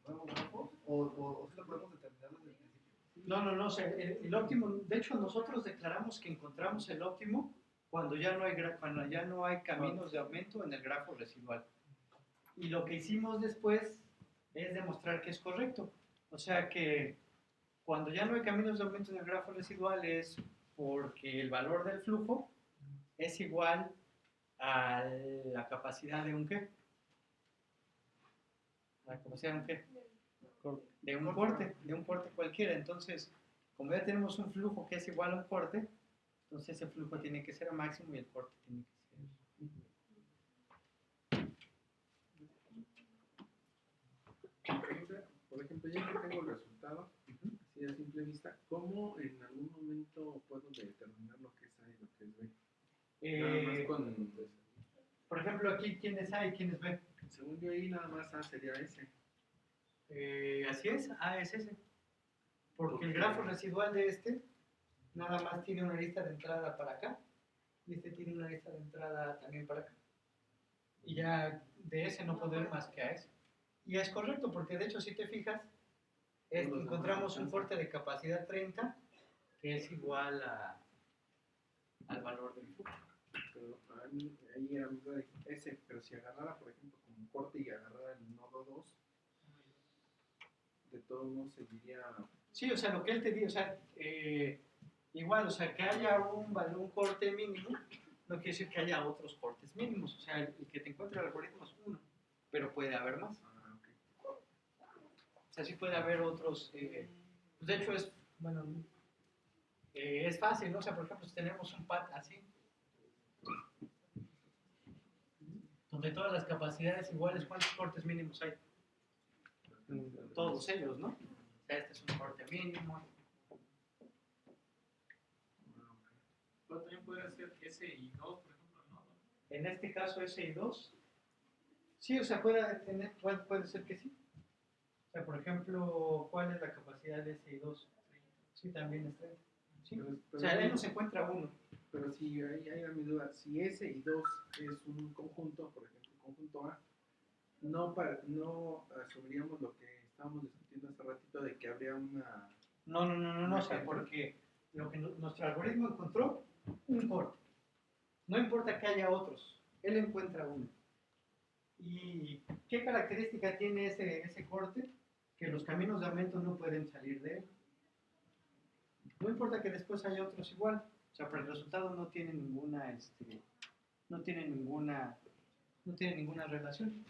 Speaker 8: nuevo grafo, o si lo podemos determinar desde el principio.
Speaker 4: No, o sea, el óptimo, de hecho nosotros declaramos que encontramos el óptimo cuando ya no hay caminos de aumento en el grafo residual. Y lo que hicimos después es demostrar que es correcto. O sea que cuando ya no hay caminos de aumento en el grafo residual es porque el valor del flujo es igual a la capacidad de un ¿qué? ¿La capacidad de un qué? De un corte cualquiera. Entonces, como ya tenemos un flujo que es igual a un corte, entonces ese flujo tiene que ser a máximo y el corte tiene que ser.
Speaker 1: Por ejemplo, ya que tengo el resultado, así a simple vista, ¿cómo en algún momento puedo determinar lo que es A y lo que es B? Nada más con...
Speaker 4: Por ejemplo, aquí, ¿quién es A y quién es B?
Speaker 1: Según yo ahí, nada más A sería S.
Speaker 4: Así es, A es S. Porque el grafo residual de este nada más tiene una lista de entrada para acá y este tiene una lista de entrada también para acá. Y ya de ese no puedo ir más que a ese. Y es correcto, porque de hecho si te fijas, encontramos un corte de capacidad 30 que es igual al valor del flujo.
Speaker 1: Pero a mí, ahí era mi duda de S, pero si agarrara, por ejemplo, como corte y agarrara el nodo 2, de todos modos seguiría...
Speaker 4: Sí, o sea, lo que él te dice, o sea, igual, o sea, que haya un corte mínimo, no quiere decir que haya otros cortes mínimos. O sea, el que te encuentra el algoritmo es uno, pero puede haber más. O sea, sí puede haber otros. Pues de hecho, es fácil, ¿no? O sea, por ejemplo, si tenemos un pad así, donde todas las capacidades iguales, ¿cuántos cortes mínimos hay? Todos ellos, ¿no? O sea, este es un corte mínimo.
Speaker 7: Pero también puede ser S y 2, por ejemplo, ¿no?
Speaker 4: En este caso, S y 2. Sí, o sea, puede ser que sí. O sea, por ejemplo, ¿cuál es la capacidad de S y 2? Sí, también es 30. Sí.
Speaker 1: Pero
Speaker 4: O sea, ahí no se encuentra uno.
Speaker 1: Pero si ahí hay mi duda, si S y 2 es un conjunto, por ejemplo, conjunto A, no asumiríamos lo que estábamos discutiendo hace ratito de que habría una...
Speaker 4: No, o sea, porque lo que nuestro algoritmo encontró, un corte. No importa que haya otros, él encuentra uno. ¿Y qué característica tiene ese corte? Que los caminos de aumento no pueden salir de él. No importa que después haya otros igual. O sea, pero el resultado no tiene ninguna relación.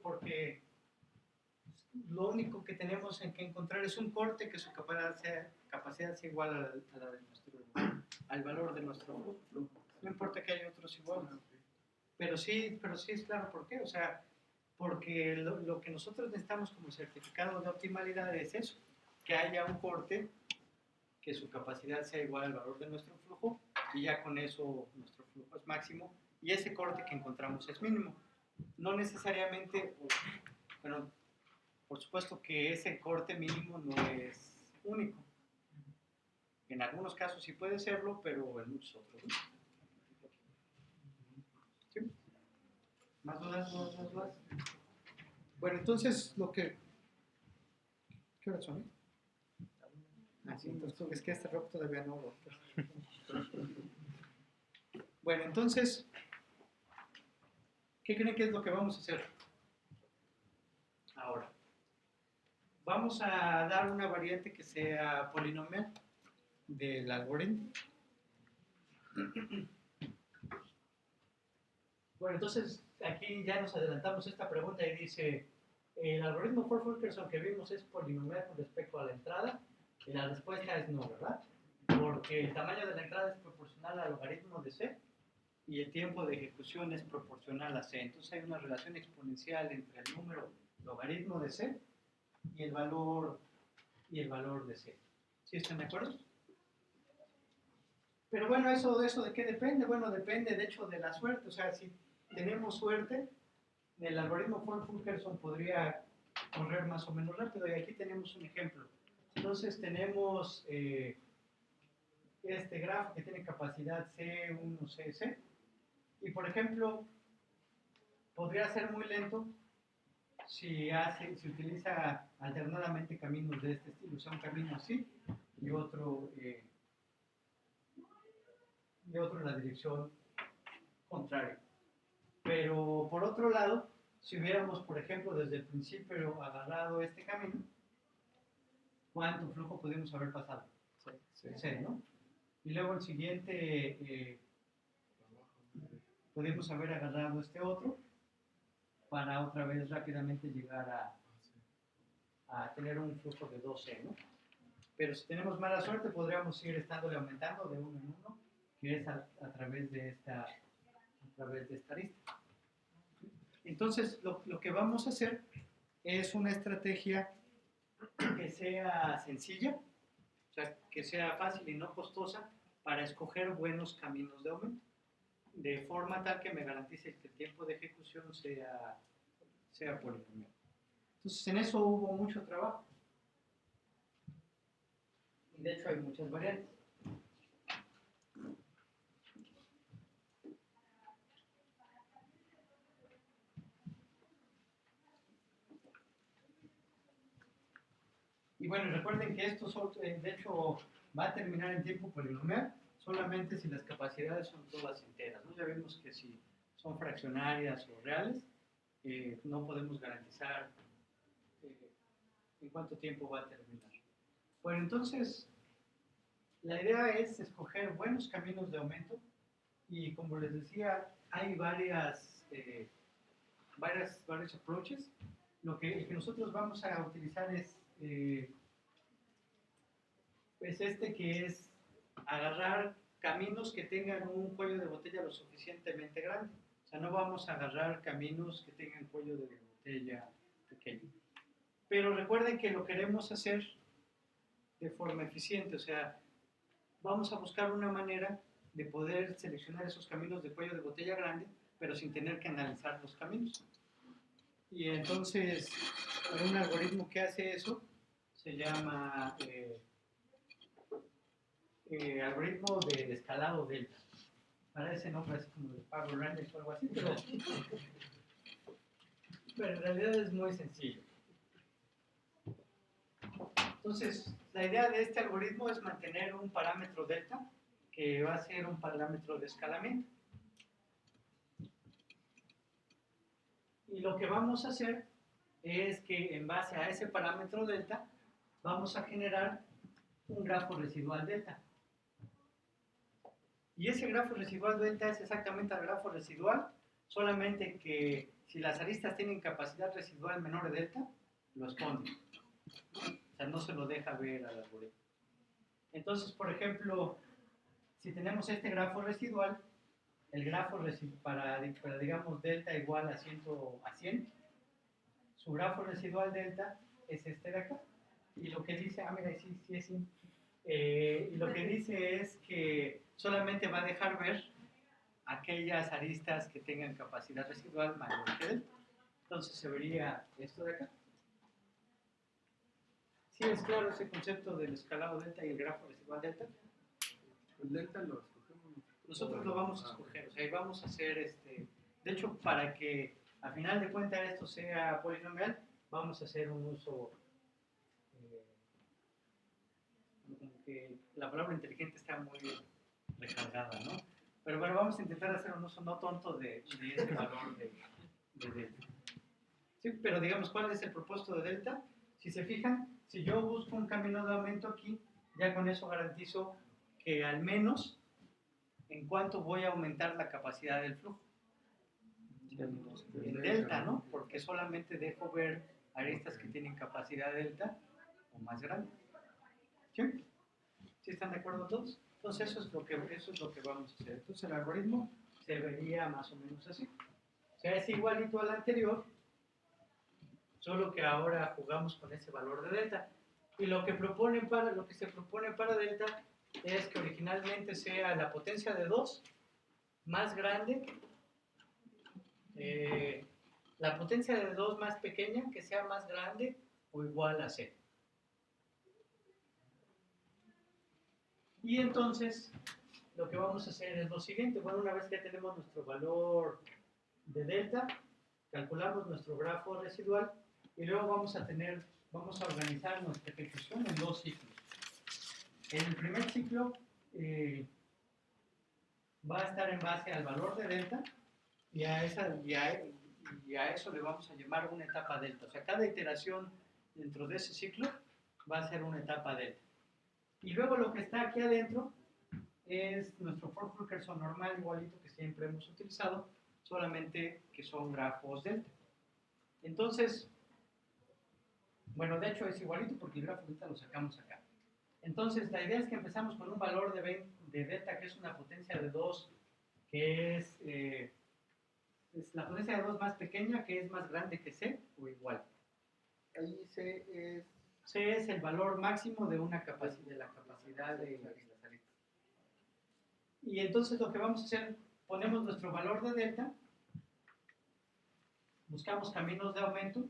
Speaker 4: Porque lo único que tenemos en que encontrar es un corte que su capacidad sea igual a la de al valor de nuestro flujo. No importa que haya otros iguales. Pero sí es claro por qué. O sea, porque lo que nosotros necesitamos como certificado de optimalidad es eso, que haya un corte que su capacidad sea igual al valor de nuestro flujo y ya con eso nuestro flujo es máximo y ese corte que encontramos es mínimo. No necesariamente, bueno, por supuesto que ese corte mínimo no es único. En algunos casos sí puede serlo, pero en muchos otros no. ¿Sí? ¿Más dudas? ¿Más dudas? Bueno, entonces lo que... ¿Qué hora son? Ah, sí, entonces es que este rock todavía no lo... Bueno, entonces, ¿qué creen que es lo que vamos a hacer ahora? Vamos a dar una variante que sea polinomial del algoritmo. Bueno, entonces aquí ya nos adelantamos esta pregunta y dice, el algoritmo Ford-Fulkerson que vimos es polinomial con respecto a la entrada, y la respuesta es no, ¿verdad? Porque el tamaño de la entrada es proporcional al logaritmo de C y el tiempo de ejecución es proporcional a C. Entonces hay una relación exponencial entre el número logaritmo de C y el valor de C. ¿Sí están de acuerdo? Pero bueno, ¿eso de qué depende? Bueno, depende de hecho de la suerte. O sea, si tenemos suerte, el algoritmo Ford-Fulkerson podría correr más o menos rápido. Y aquí tenemos un ejemplo. Entonces tenemos este grafo que tiene capacidad C1, CC. Y por ejemplo, podría ser muy lento si utiliza alternadamente caminos de este estilo. O sea, un camino así y otro en la dirección contraria. Pero por otro lado, si hubiéramos, por ejemplo, desde el principio agarrado este camino, ¿cuánto flujo podríamos haber pasado? C, ¿no? Y luego el siguiente, podemos haber agarrado este otro para otra vez rápidamente llegar a tener un flujo de 2C, ¿no? Pero si tenemos mala suerte, podríamos ir estándole aumentando de uno en uno, que es a través de esta arista. Entonces, lo que vamos a hacer es una estrategia que sea sencilla, o sea, que sea fácil y no costosa para escoger buenos caminos de aumento, de forma tal que me garantice que el tiempo de ejecución sea polinomial. Entonces, en eso hubo mucho trabajo. Y de hecho hay muchas variantes. Y bueno, recuerden que esto de hecho va a terminar en tiempo polinomial solamente si las capacidades son todas enteras, ¿no? Ya vimos que si son fraccionarias o reales, no podemos garantizar en cuánto tiempo va a terminar. Bueno, entonces, la idea es escoger buenos caminos de aumento y como les decía, hay varios approaches. El que nosotros vamos a utilizar es este que es agarrar caminos que tengan un cuello de botella lo suficientemente grande. O sea, no vamos a agarrar caminos que tengan cuello de botella pequeño. Pero recuerden que lo queremos hacer de forma eficiente, o sea, vamos a buscar una manera de poder seleccionar esos caminos de cuello de botella grande, pero sin tener que analizar los caminos. Y entonces, un algoritmo que hace eso se llama algoritmo de escalado delta. Para ese nombre así como de Power Rangers o algo así, pero en realidad es muy sencillo. Entonces, la idea de este algoritmo es mantener un parámetro delta que va a ser un parámetro de escalamiento. Y lo que vamos a hacer es que en base a ese parámetro delta vamos a generar un grafo residual delta. Y ese grafo residual delta es exactamente el grafo residual, solamente que si las aristas tienen capacidad residual menor a delta, lo esconde. O sea, no se lo deja ver al algoritmo. Entonces, por ejemplo, si tenemos este grafo residual, el grafo para digamos delta igual a 100, su grafo residual delta es este de acá. Y lo que dice, mira, sí, sí. Y lo que dice es que solamente va a dejar ver aquellas aristas que tengan capacidad residual mayor que delta. Entonces se vería esto de acá. ¿Sí es claro ese concepto del escalado delta y el grafo residual delta?
Speaker 1: El delta lo escogemos.
Speaker 4: Nosotros lo vamos a escoger, o sea, y vamos a hacer de hecho, para que a final de cuentas esto sea polinomial, vamos a hacer un uso, como que la palabra inteligente está muy recargada, ¿no? Pero bueno, vamos a intentar hacer un uso no tonto de este valor de delta. Sí, pero digamos, ¿cuál es el propósito de delta? Si se fijan, si yo busco un camino de aumento aquí, ya con eso garantizo que al menos en cuánto voy a aumentar la capacidad del flujo. En delta, ¿no? Porque solamente dejo ver aristas que tienen capacidad delta o más grande. ¿Sí? ¿Sí están de acuerdo todos? Entonces eso es lo que vamos a hacer. Entonces el algoritmo se vería más o menos así. O sea, es igualito al anterior, solo que ahora jugamos con ese valor de delta. Y lo que se propone para delta es que originalmente sea la potencia de 2 más grande, la potencia de 2 más pequeña, que sea más grande o igual a 0. Y entonces lo que vamos a hacer es lo siguiente. Bueno, una vez que ya tenemos nuestro valor de delta, calculamos nuestro grafo residual y luego vamos a organizar nuestra ejecución en 2 ciclos. En el primer ciclo va a estar en base al valor de delta y a eso le vamos a llamar una etapa delta. O sea, cada iteración dentro de ese ciclo va a ser una etapa delta. Y luego lo que está aquí adentro es nuestro Ford-Fulkerson normal igualito que siempre hemos utilizado, solamente que son grafos delta. Entonces, bueno, de hecho es igualito porque el grafo delta lo sacamos acá. Entonces, la idea es que empezamos con un valor de delta que es una potencia de 2, que es la potencia de 2 más pequeña, que es más grande que C o igual.
Speaker 5: Ahí C
Speaker 4: es el valor máximo de la capacidad de las aristas. Y entonces lo que vamos a hacer, ponemos nuestro valor de delta, buscamos caminos de aumento,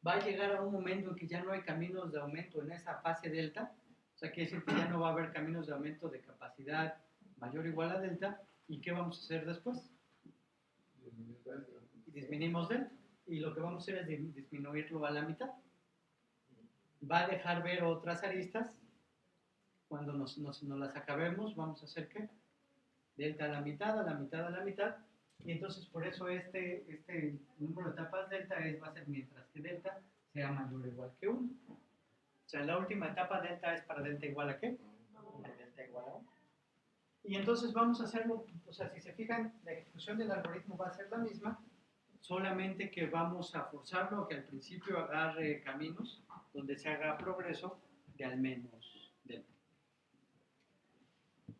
Speaker 4: va a llegar a un momento en que ya no hay caminos de aumento en esa fase delta, o sea, quiere decir que ya no va a haber caminos de aumento de capacidad mayor o igual a delta, ¿y qué vamos a hacer después? Disminuimos delta, y lo que vamos a hacer es disminuirlo a la mitad. Va a dejar ver otras aristas. Cuando nos las acabemos, vamos a hacer ¿qué? Delta a la mitad, a la mitad, a la mitad. Y entonces por eso este número de etapas delta va a ser mientras que delta sea mayor o igual que 1. O sea, la última etapa delta es para delta igual a ¿qué? A delta igual a 1. Y entonces vamos a hacerlo, o sea, si se fijan, la ejecución del algoritmo va a ser la misma, solamente que vamos a forzarlo a que al principio agarre caminos donde se haga progreso de al menos delta.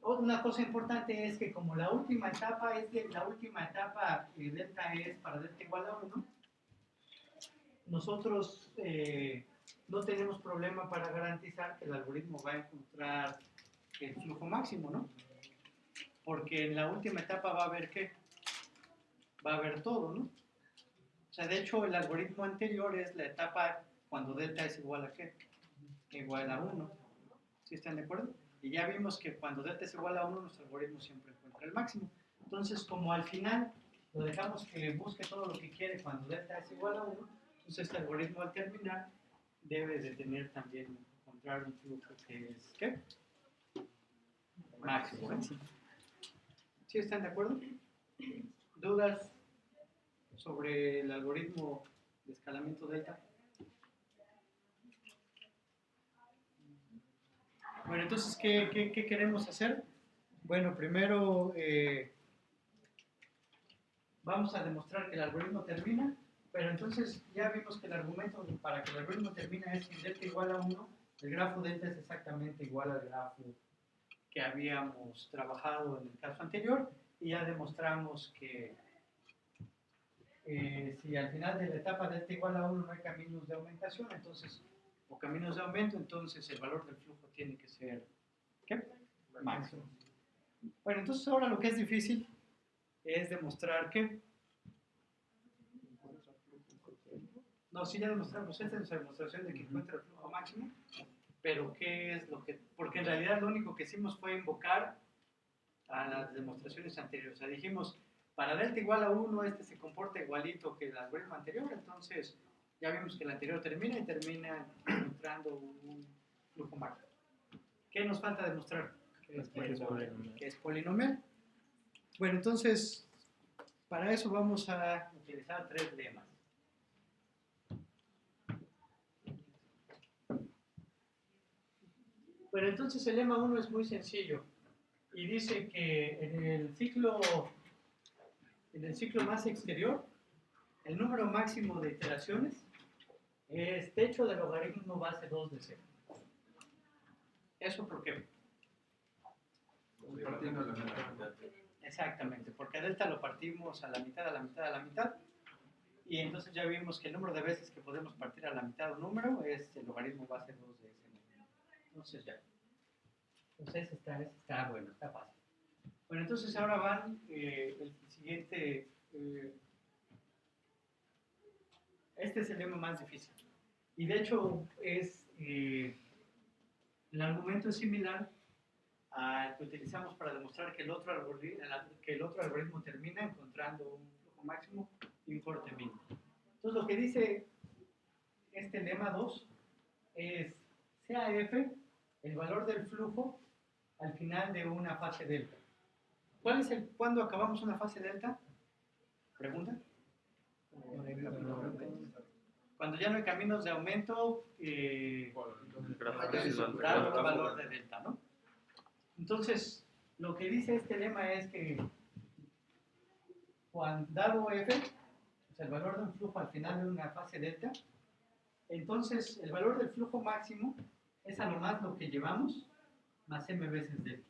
Speaker 4: Una cosa importante es que como la última etapa delta es para delta igual a 1, nosotros no tenemos problema para garantizar que el algoritmo va a encontrar el flujo máximo, ¿no? Porque en la última etapa va a haber ¿qué? Va a haber todo, ¿no? O sea, de hecho, el algoritmo anterior es la etapa cuando delta es igual a ¿qué? Igual a 1. ¿Sí están de acuerdo? Y ya vimos que cuando delta es igual a 1, nuestro algoritmo siempre encuentra el máximo. Entonces, como al final lo dejamos que busque todo lo que quiere cuando delta es igual a 1, entonces este algoritmo al terminar debe de tener también, encontrar un flujo que es ¿qué? Máximo. ¿Sí están de acuerdo? ¿Dudas sobre el algoritmo de escalamiento delta? Bueno, entonces, ¿qué queremos hacer? Bueno, primero vamos a demostrar que el algoritmo termina, pero entonces ya vimos que el argumento para que el algoritmo termine es que delta igual a 1, el grafo delta es exactamente igual al grafo que habíamos trabajado en el caso anterior, y ya demostramos que si al final de la etapa delta igual a 1 no hay caminos de aumentación, entonces, o caminos de aumento, entonces el valor del flujo tiene que ser, ¿qué? Máximo. Bueno, entonces ahora lo que es difícil es demostrar que, no, sí ya demostramos, esta es nuestra demostración de que encuentra el flujo máximo, pero ¿qué es lo que? Porque en realidad lo único que hicimos fue invocar a las demostraciones anteriores. O sea, dijimos, para delta igual a 1, este se comporta igualito que el algoritmo anterior, entonces ya vimos que el anterior termina y termina encontrando un flujo máximo. ¿Qué nos falta demostrar? Que es polinomial. Bueno, entonces, para eso vamos a utilizar 3 lemas. Bueno, entonces el lema 1 es muy sencillo y dice que en el ciclo más exterior, el número máximo de iteraciones es techo del logaritmo base 2 de 0. ¿Eso por qué?
Speaker 1: Partiendo la mitad.
Speaker 4: Exactamente, porque a delta lo partimos a la mitad, a la mitad, a la mitad. Y entonces ya vimos que el número de veces que podemos partir a la mitad un número es el logaritmo base 2 de ese número. Entonces ya. Entonces está bueno, está fácil. Bueno, entonces ahora van el siguiente. Este es el lema más difícil. Y de hecho el argumento es similar al que utilizamos para demostrar que el otro algoritmo termina encontrando un flujo máximo y un corte mínimo. Entonces lo que dice este lema 2 es sea f el valor del flujo al final de una fase delta. ¿Cuándo acabamos una fase delta? ¿Pregunta? Cuando ya no hay caminos de aumento dado el valor de delta, ¿no? Entonces, lo que dice este lema es que cuando dado f, o sea, el valor de un flujo al final de una fase delta, entonces el valor del flujo máximo es a lo más lo que llevamos más m veces delta.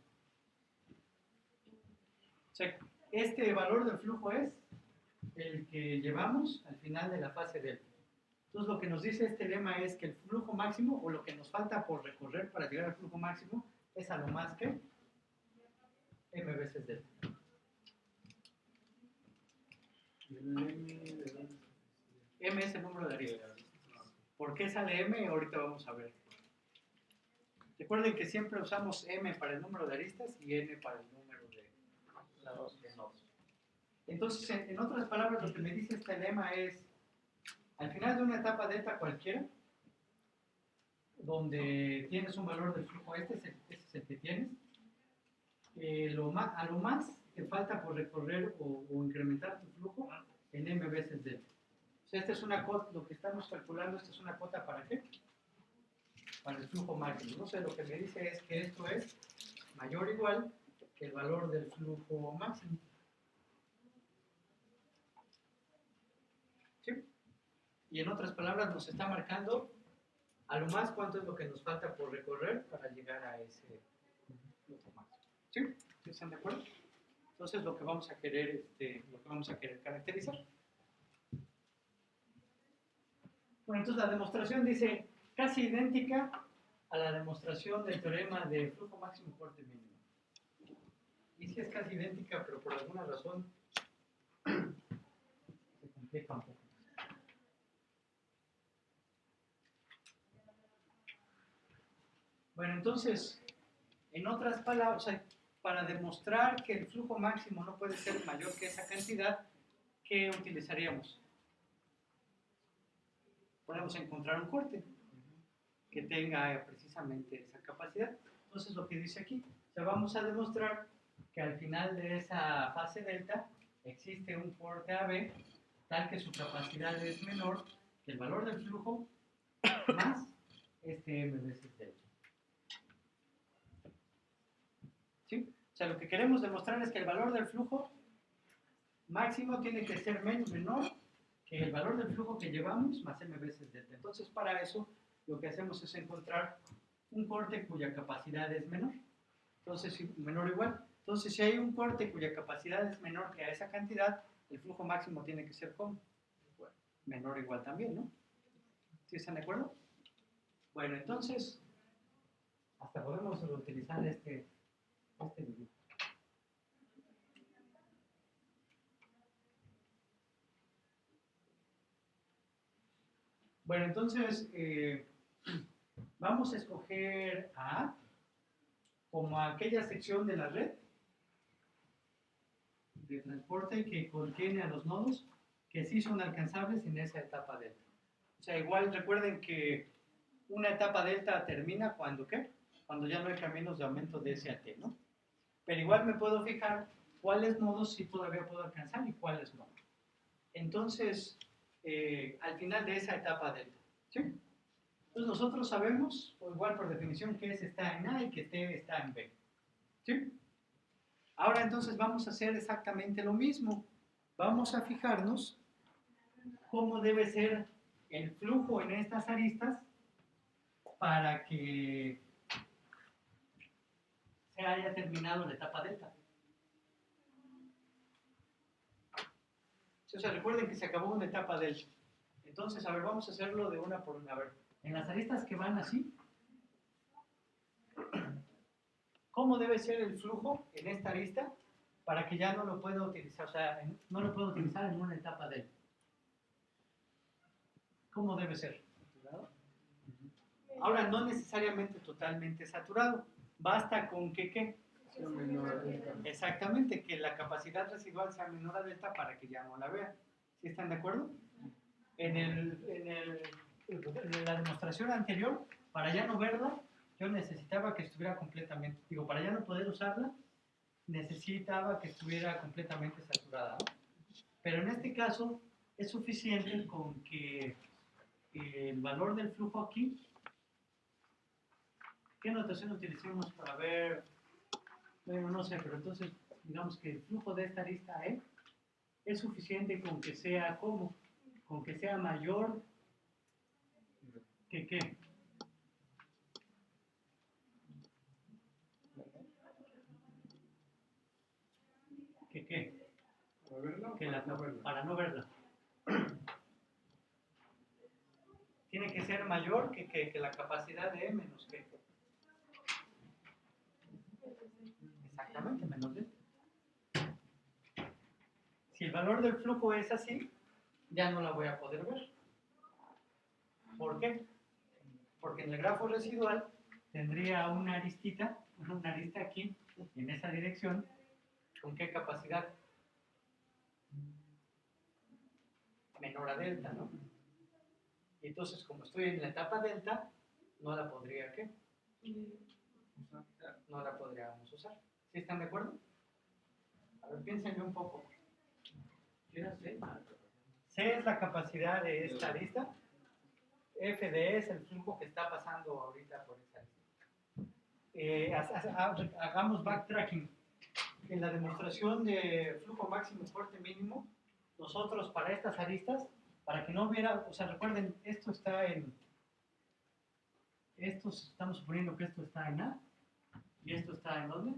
Speaker 4: O sea, este valor del flujo es el que llevamos al final de la fase delta. Entonces lo que nos dice este lema es que el flujo máximo, o lo que nos falta por recorrer para llegar al flujo máximo, es a lo más que m veces delta. M es el número de aristas. ¿Por qué sale m? Ahorita vamos a ver. Recuerden que siempre usamos m para el número de aristas y n para el número de nodos. Entonces, en otras palabras, lo que me dice este lema es, al final de una etapa delta cualquiera, donde tienes un valor del flujo, este es el que tienes, a lo más te falta por recorrer o incrementar tu flujo en m veces delta. O sea, esta es una cota, lo que estamos calculando, esta es una cota ¿para qué? Para el flujo máximo. No sé, lo que me dice es que esto es mayor o igual que el valor del flujo máximo. ¿Sí? Y en otras palabras nos está marcando a lo más cuánto es lo que nos falta por recorrer para llegar a ese flujo máximo. ¿Sí? ¿Sí están de acuerdo? Entonces lo que vamos a querer, caracterizar. Bueno, entonces la demostración dice casi idéntica a la demostración del teorema de flujo máximo corte mínimo. Y sí es casi idéntica, pero por alguna razón se complica un poco. Bueno, entonces, en otras palabras, o sea, para demostrar que el flujo máximo no puede ser mayor que esa cantidad, ¿qué utilizaríamos? Podemos encontrar un corte que tenga precisamente esa capacidad. Entonces, lo que dice aquí, o sea, vamos a demostrar que al final de esa fase delta existe un corte AB tal que su capacidad es menor que el valor del flujo más este m veces delta. ¿Sí? O sea, lo que queremos demostrar es que el valor del flujo máximo tiene que ser menor que el valor del flujo que llevamos más m veces delta. Entonces, para eso, lo que hacemos es encontrar un corte cuya capacidad es menor. Entonces, si menor o igual, Entonces, si hay un corte cuya capacidad es menor que a esa cantidad, el flujo máximo tiene que ser ¿cómo? Menor o igual también, ¿no? ¿Sí están de acuerdo? Bueno, entonces, hasta podemos utilizar este dibujo. Bueno, entonces, vamos a escoger A como aquella sección de la red de transporte que contiene a los nodos que sí son alcanzables en esa etapa delta. O sea, igual recuerden que una etapa delta termina cuando, ¿qué? Cuando ya no hay caminos de aumento de S a T, ¿no? Pero igual me puedo fijar cuáles nodos sí todavía puedo alcanzar y cuáles no. Entonces, al final de esa etapa delta, ¿sí? Entonces nosotros sabemos, o igual por definición, que S está en A y que T está en B, ¿sí? Ahora entonces vamos a hacer exactamente lo mismo. Vamos a fijarnos cómo debe ser el flujo en estas aristas para que se haya terminado la etapa delta. O sea, recuerden que se acabó una etapa delta. Entonces, a ver, vamos a hacerlo de una por una. A ver, en las aristas que van así, ¿cómo debe ser el flujo en esta arista para que ya no lo pueda utilizar? O sea, no lo puedo utilizar en una etapa delta. ¿Cómo debe ser? Ahora, no necesariamente totalmente saturado. Basta con que, ¿qué? Exactamente, que la capacidad residual sea menor a delta para que ya no la vea. ¿Sí están de acuerdo? En la demostración anterior, para ya no verla, yo necesitaba que estuviera completamente, para ya no poder usarla, necesitaba que estuviera completamente saturada, ¿no? Pero en este caso, es suficiente con que el valor del flujo aquí, ¿qué notación utilicemos para ver? Bueno, no sé, pero entonces, digamos que el flujo de esta arista E es suficiente con que sea, ¿cómo? Con que sea mayor que ¿qué? ¿Que qué?
Speaker 1: ¿Para verla o
Speaker 4: Que
Speaker 1: para no verla?
Speaker 4: para no verla. Tiene que ser mayor que la capacidad de E menos que. Exactamente, menos D. Si el valor del flujo es así, ya no la voy a poder ver. ¿Por qué? Porque en el grafo residual tendría una aristita, una arista aquí, en esa dirección. ¿Con qué capacidad? Menor a delta, ¿no? Y entonces, como estoy en la etapa delta, no la podría, ¿qué? No la podríamos usar. ¿Sí están de acuerdo? A ver, piénsenme un poco.
Speaker 7: ¿Qué era C?
Speaker 4: C es la capacidad de esta arista. F de E es el flujo que está pasando ahorita por esta arista. Hagamos backtracking. En la demostración de flujo máximo corte mínimo, nosotros para estas aristas, para que no hubiera, o sea, recuerden, esto está en, estamos suponiendo que esto está en A, y esto está en ¿dónde?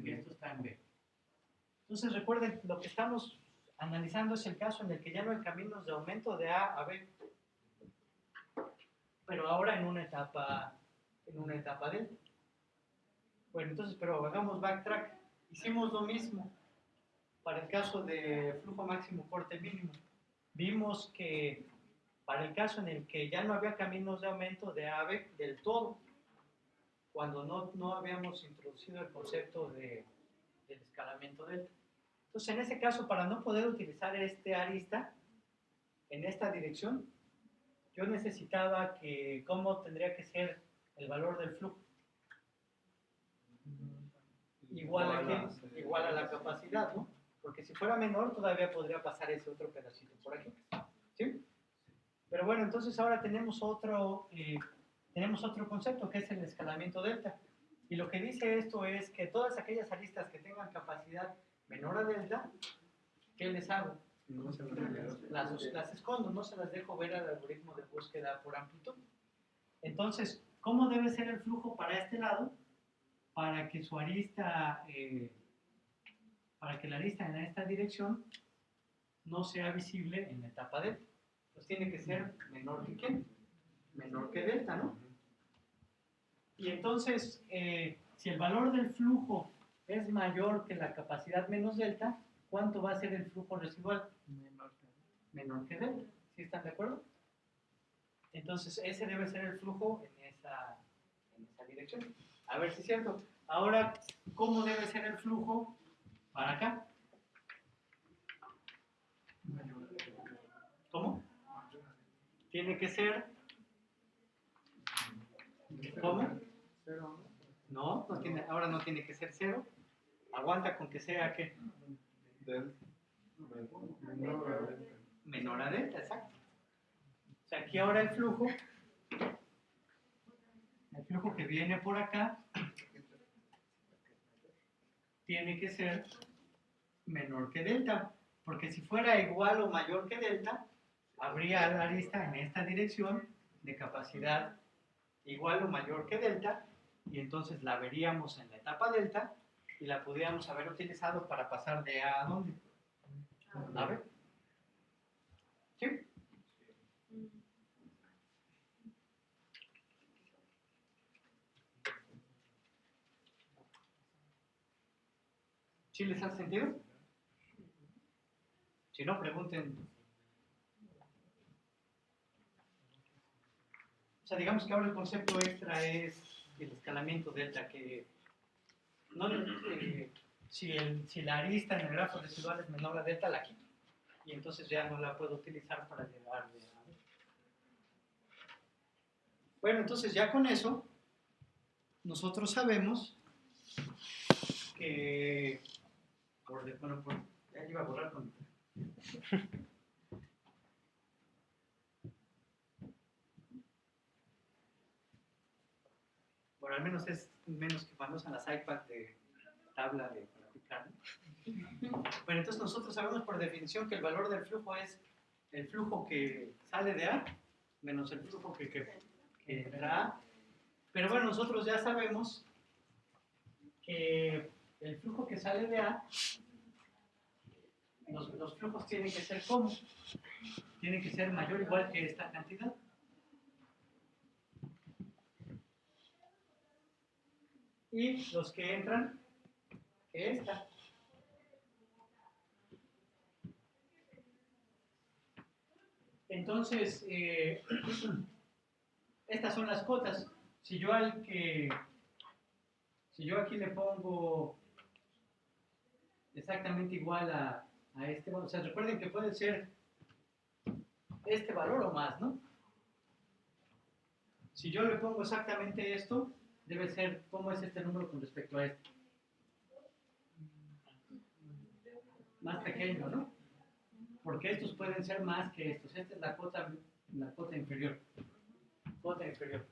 Speaker 4: Y esto está en B. Entonces recuerden, lo que estamos analizando es el caso en el que ya no hay caminos de aumento de A a B, pero ahora en una etapa delta. Bueno, entonces, pero hagamos backtrack. Hicimos lo mismo para el caso de flujo máximo corte mínimo. Vimos que para el caso en el que ya no había caminos de aumento de A a B del todo, cuando no habíamos introducido el concepto del escalamiento delta. Entonces, en ese caso, para no poder utilizar este arista en esta dirección, yo necesitaba que, ¿cómo tendría que ser el valor del flujo? Igual a la capacidad, ¿no? Porque si fuera menor, todavía podría pasar ese otro pedacito por aquí, ¿sí? Pero bueno, entonces ahora tenemos otro concepto que es el escalamiento delta. Y lo que dice esto es que todas aquellas aristas que tengan capacidad menor a delta, ¿qué les hago?
Speaker 1: No se
Speaker 4: Las escondo, no se las dejo ver al algoritmo de búsqueda por amplitud. Entonces, ¿cómo debe ser el flujo para este lado? para que su arista, para que la arista en esta dirección no sea visible en la etapa delta. Pues tiene que ser menor que ¿qué? Menor que delta, ¿no? Y entonces, si el valor del flujo es mayor que la capacidad menos delta, ¿cuánto va a ser el flujo residual? Menor que delta. ¿Sí están de acuerdo? Entonces, ese debe ser el flujo en esa dirección. A ver si es cierto. Ahora, ¿cómo debe ser el flujo para acá? ¿Cómo? Tiene que ser... ¿Cómo? No, ahora no tiene que ser 0. Aguanta con que sea ¿qué? Menor a delta, exacto. O sea, aquí ahora el flujo que viene por acá tiene que ser menor que delta, porque si fuera igual o mayor que delta, habría la arista en esta dirección de capacidad igual o mayor que delta, y entonces la veríamos en la etapa delta y la podríamos haber utilizado para pasar de A a ¿dónde? A ver. ¿Sí? ¿Sí les hace sentido? Si no, pregunten. O sea, digamos que ahora el concepto extra es el escalamiento delta, que no, si la arista en el grafo residual es menor a delta, la quito. Y entonces ya no la puedo utilizar para llegar a... Bueno, entonces ya con eso, nosotros sabemos que... ya iba a borrar con... Bueno, al menos es menos que cuando usan las iPads de tabla de para aplicar, ¿no? Bueno, entonces nosotros sabemos por definición que el valor del flujo es el flujo que sale de A menos el flujo que entra A. Pero bueno, nosotros ya sabemos que el flujo que sale de A, los flujos tienen que ser ¿cómo? Tienen que ser mayor o igual que esta cantidad. Y los que entran, que esta. Entonces, estas son las cotas. Si yo aquí le pongo exactamente igual a este, o sea, recuerden que puede ser este valor o más, ¿no? Si yo le pongo exactamente esto, debe ser, ¿cómo es este número con respecto a este? Más pequeño, ¿no? Porque estos pueden ser más que estos. Esta es la cota inferior. Cota inferior.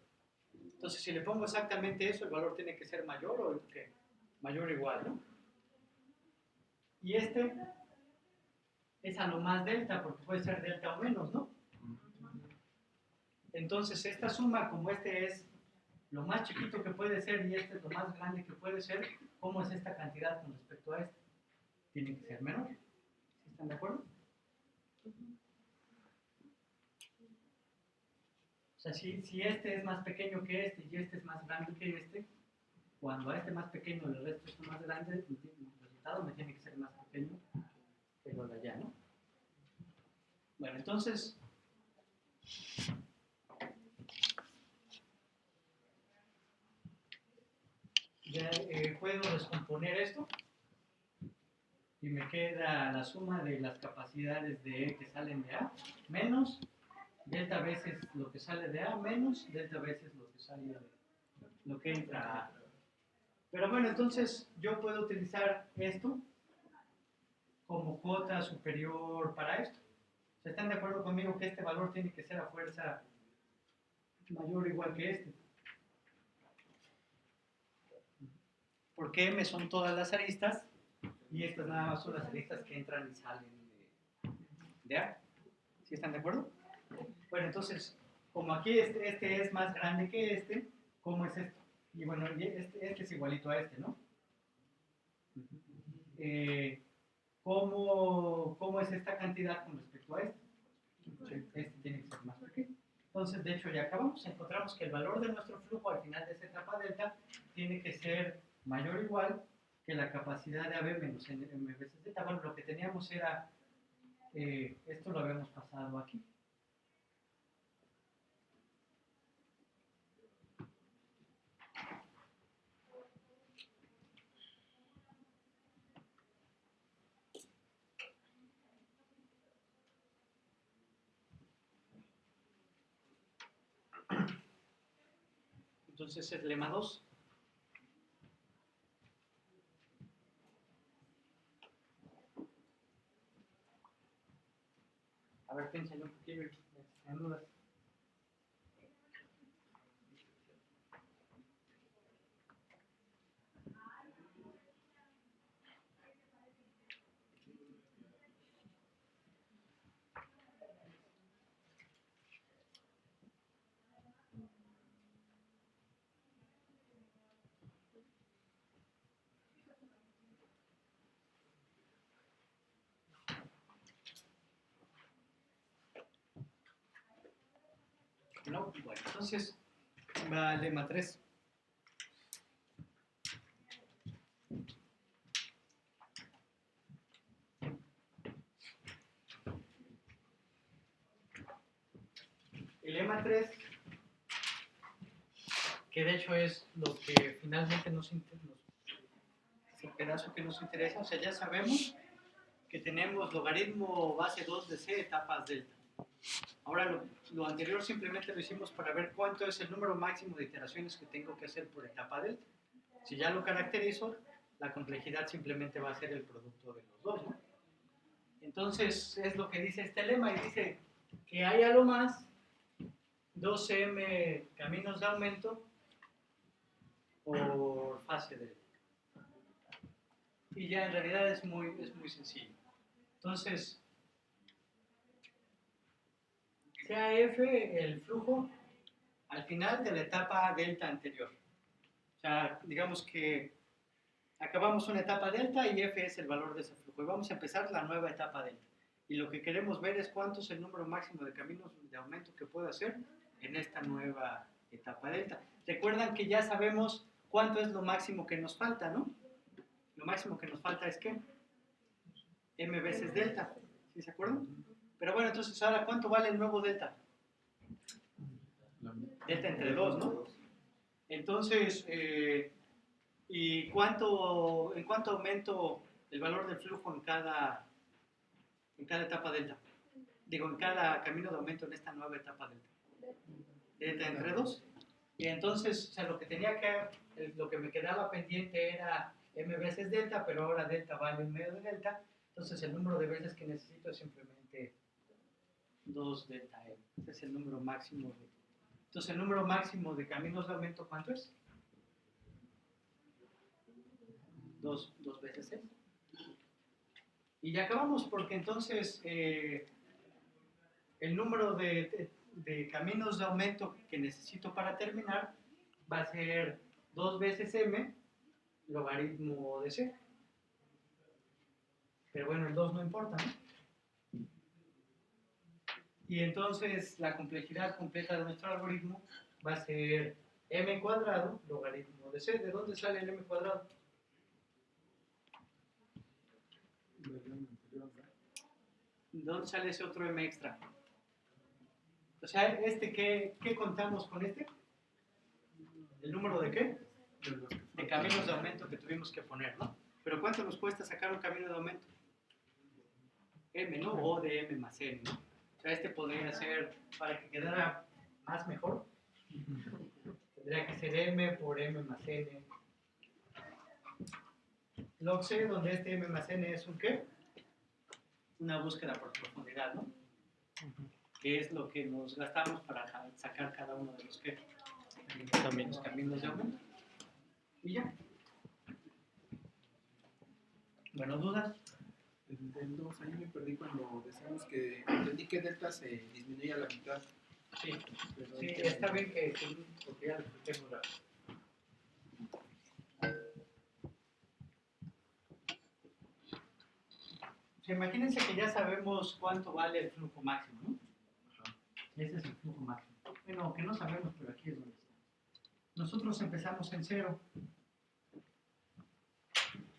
Speaker 4: Entonces, si le pongo exactamente eso, el valor tiene que ser mayor o ¿qué? Mayor o igual, ¿no? Y este es a lo más delta, porque puede ser delta o menos, ¿no? Entonces, esta suma, como este es lo más chiquito que puede ser y este es lo más grande que puede ser, ¿cómo es esta cantidad con respecto a este? Tiene que ser menor. ¿Sí están de acuerdo? O sea, si este es más pequeño que este y este es más grande que este, cuando a este más pequeño el resto es más grande, el resultado me tiene que ser más pequeño que lo de allá, ¿no? Bueno, entonces... ya puedo descomponer esto y me queda la suma de las capacidades de E que salen de A menos delta veces lo que sale de A menos delta veces lo que sale de lo que entra a A. Pero bueno, entonces yo puedo utilizar esto como cota superior para esto. ¿Están de acuerdo conmigo que este valor tiene que ser a fuerza mayor o igual que este? Porque M son todas las aristas y estas nada más son las aristas que entran y salen de A. ¿Sí están de acuerdo? Bueno, entonces, como aquí este es más grande que este, ¿cómo es esto? Y bueno, y este es igualito a este, ¿no? ¿Cómo es esta cantidad con respecto a este? Este tiene que ser más pequeño. Entonces, de hecho, ya acabamos. Encontramos que el valor de nuestro flujo al final de esa etapa delta tiene que ser mayor o igual que la capacidad de AB menos M veces delta. Bueno, lo que teníamos era, esto lo habíamos pasado aquí. Entonces es lema 2. A ver, piénsenlo un poquillo y en dudas. No, bueno, entonces va lema 3. El lema 3, que de hecho es lo que finalmente es el pedazo que nos interesa, o sea, ya sabemos que tenemos logaritmo base 2 de c etapas delta. Ahora lo anterior simplemente lo hicimos para ver cuánto es el número máximo de iteraciones que tengo que hacer por etapa delta. Si ya lo caracterizo, la complejidad simplemente va a ser el producto de los dos, ¿no? Entonces es lo que dice este lema y dice que hay a lo más 2m caminos de aumento por fase delta. Y ya en realidad es muy sencillo. Entonces, sea F el flujo al final de la etapa delta anterior. O sea, digamos que acabamos una etapa delta y F es el valor de ese flujo. Y vamos a empezar la nueva etapa delta. Y lo que queremos ver es cuánto es el número máximo de caminos de aumento que puedo hacer en esta nueva etapa delta. Recuerdan que ya sabemos cuánto es lo máximo que nos falta, ¿no? Lo máximo que nos falta es ¿qué? M veces delta. ¿Sí se acuerdan? Pero bueno, entonces ahora, ¿cuánto vale el nuevo delta? Delta entre 2, ¿no? Entonces, ¿y en cuánto aumento el valor del flujo en cada etapa delta? Digo, en cada camino de aumento en esta nueva etapa delta. Delta entre 2. Y entonces, o sea, lo que me quedaba pendiente era m veces delta, pero ahora delta vale 1 medio de delta. Entonces, el número de veces que necesito es simplemente 2 delta m. Este es el número máximo. Entonces, el número máximo de caminos de aumento, ¿cuánto es? 2 veces c. Y ya acabamos, porque entonces el número de caminos de aumento que necesito para terminar va a ser 2 veces m logaritmo de c. Pero bueno, el 2 no importa, ¿no? Y entonces la complejidad completa de nuestro algoritmo va a ser m cuadrado logaritmo de c. ¿De dónde sale el m cuadrado? ¿De dónde sale ese otro m extra? O sea, ¿qué contamos con este? ¿El número de qué? De caminos de aumento que tuvimos que poner, ¿no? Pero ¿cuánto nos cuesta sacar un camino de aumento? M, ¿no? O de m más n, ¿no? O sea, este podría ser, para que quedara más mejor, tendría que ser m por m más n. Log C, donde este m más n es un ¿qué? Una búsqueda por profundidad, ¿no? Que es lo que nos gastamos para sacar cada uno de los caminos de aumento. Y ya. Bueno, ¿dudas?
Speaker 1: El 2, ahí me perdí cuando decimos que entendí que delta se disminuye a la mitad.
Speaker 4: Sí, sí, está bien que porque ya lo expliquemos sea, imagínense que ya sabemos cuánto vale el flujo máximo, ¿no? Ese es el flujo máximo. Bueno, que no sabemos, pero aquí es donde está. Nosotros empezamos en 0.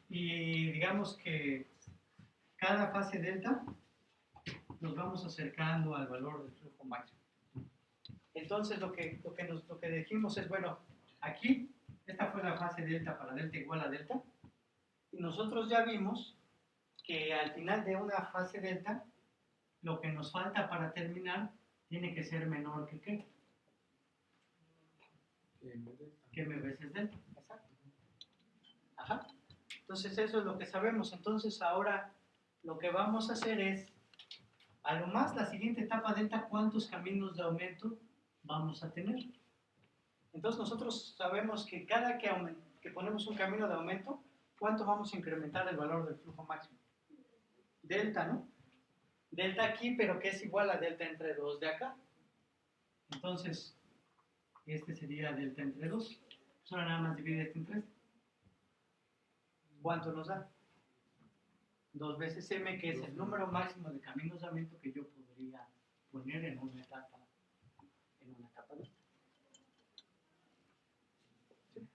Speaker 4: Y digamos que cada fase delta nos vamos acercando al valor del flujo máximo. Entonces lo que dijimos es, bueno, aquí, esta fue la fase delta para delta igual a delta. Y nosotros ya vimos que al final de una fase delta, lo que nos falta para terminar tiene que ser menor que ¿qué? Que m veces delta. Exacto. Ajá. Entonces eso es lo que sabemos. Entonces ahora lo que vamos a hacer es, a lo más la siguiente etapa delta, ¿cuántos caminos de aumento vamos a tener? Entonces nosotros sabemos que cada que ponemos un camino de aumento, ¿cuánto vamos a incrementar el valor del flujo máximo? Delta, ¿no? Delta aquí, pero que es igual a delta entre 2 de acá. Entonces, este sería delta entre 2. Solo nada más divide este entre este. ¿Cuánto nos da? 2 veces m, que es el número máximo de caminos de aumento que yo podría poner en una etapa delta. ¿Sí?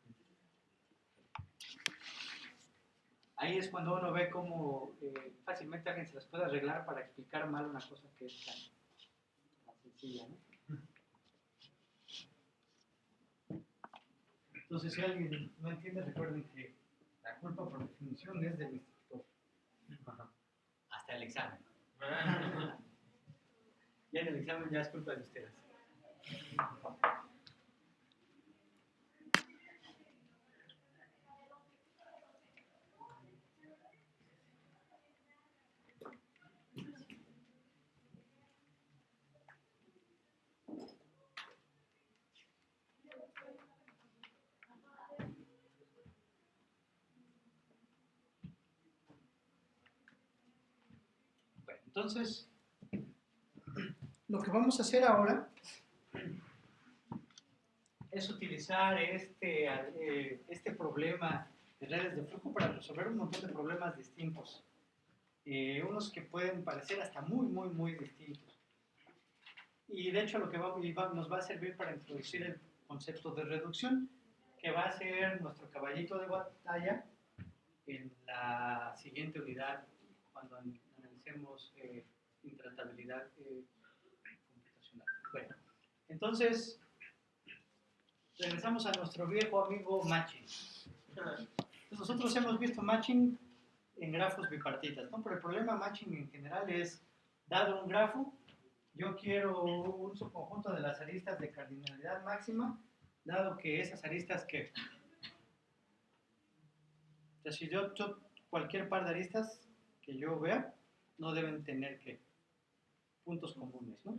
Speaker 4: Ahí es cuando uno ve cómo fácilmente alguien se las puede arreglar para explicar mal una cosa que es tan sencilla, ¿no? Entonces, si alguien no entiende, recuerden que la culpa por definición es del instructor. Hasta el examen. Ya en el examen ya es culpa de ustedes. Entonces, lo que vamos a hacer ahora es utilizar este problema de redes de flujo para resolver un montón de problemas distintos. Unos que pueden parecer hasta muy distintos. Y de hecho lo que nos va a servir para introducir el concepto de reducción, que va a ser nuestro caballito de batalla en la siguiente unidad, cuando analicemos intratabilidad computacional. Bueno, entonces regresamos a nuestro viejo amigo matching. Entonces, nosotros hemos visto matching en grafos bipartitas, ¿no? Pero el problema matching en general es, dado un grafo, yo quiero un subconjunto de las aristas de cardinalidad máxima, dado que esas aristas que... O sea, si yo cualquier par de aristas que yo vea, no deben tener que puntos comunes, ¿no?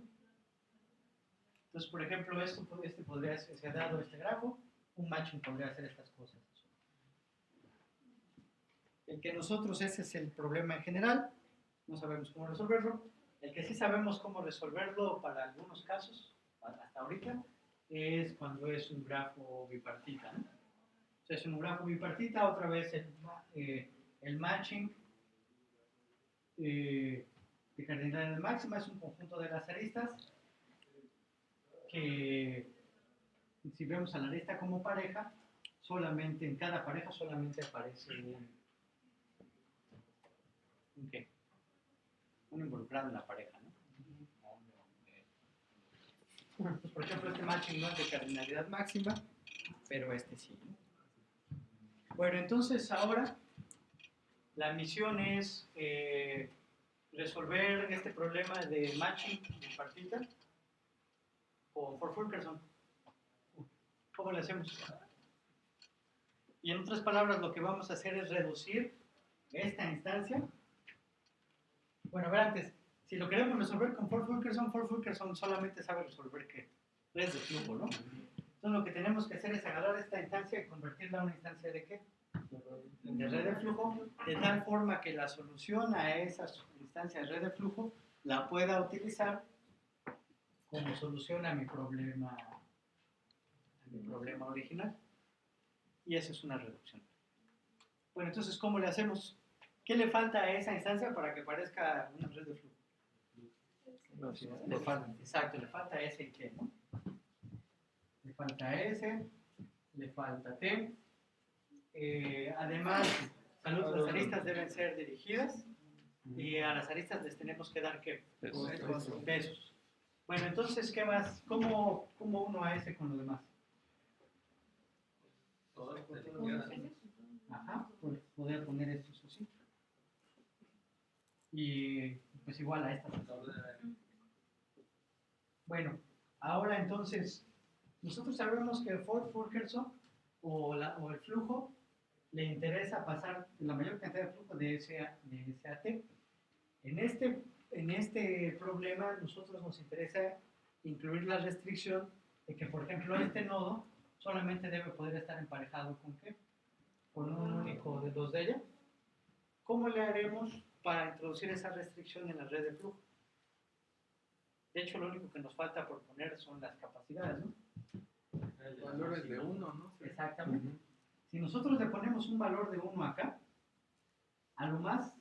Speaker 4: Entonces, por ejemplo, este podría ser dado este grafo, un matching podría hacer estas cosas. El que nosotros, ese es el problema en general, no sabemos cómo resolverlo. El que sí sabemos cómo resolverlo para algunos casos, hasta ahorita, es cuando es un grafo bipartita, ¿no? O sea, es un grafo bipartita, otra vez el matching de cardinalidad máxima es un conjunto de las aristas que, si vemos a la arista como pareja, solamente en cada pareja solamente aparece un involucrado en la pareja, ¿no? Pues, por ejemplo, este matching no es de cardinalidad máxima, pero este sí, ¿no? Bueno, entonces ahora la misión es resolver este problema de matching bipartita con Fulkerson. ¿Cómo le hacemos? Y en otras palabras, lo que vamos a hacer es reducir esta instancia. Bueno, a ver, antes, si lo queremos resolver con Fulkerson solamente sabe resolver ¿qué? Redes de flujo, ¿no? Entonces lo que tenemos que hacer es agarrar esta instancia y convertirla a una instancia de ¿qué? De red de flujo, de tal forma que la solución a esa instancia de red de flujo la pueda utilizar como solución a mi problema original. Y esa es una reducción. Bueno, entonces, ¿cómo le hacemos? ¿Qué le falta a esa instancia para que parezca una red de flujo? Exacto, le falta S y T, ¿no? Le falta S, le falta T. Además, las aristas deben ser dirigidas y a las aristas les tenemos que dar ¿qué? Pesos. Bueno, entonces, ¿qué más? ¿Cómo uno a S con lo demás? Ajá, pues poder poner estos así. Y pues igual a estas. Bueno, ahora entonces, nosotros sabemos que Ford Fulkerson o el flujo le interesa pasar la mayor cantidad de flujo de S a T. En este problema, nosotros nos interesa incluir la restricción de que, por ejemplo, este nodo solamente debe poder estar emparejado con ¿qué? Con un único de los de ella. ¿Cómo le haremos para introducir esa restricción en la red de flujo? De hecho, lo único que nos falta por poner son las capacidades, ¿no?
Speaker 1: Valores de 1, ¿no?
Speaker 4: Exactamente. Si nosotros le ponemos un valor de 1 acá, a lo más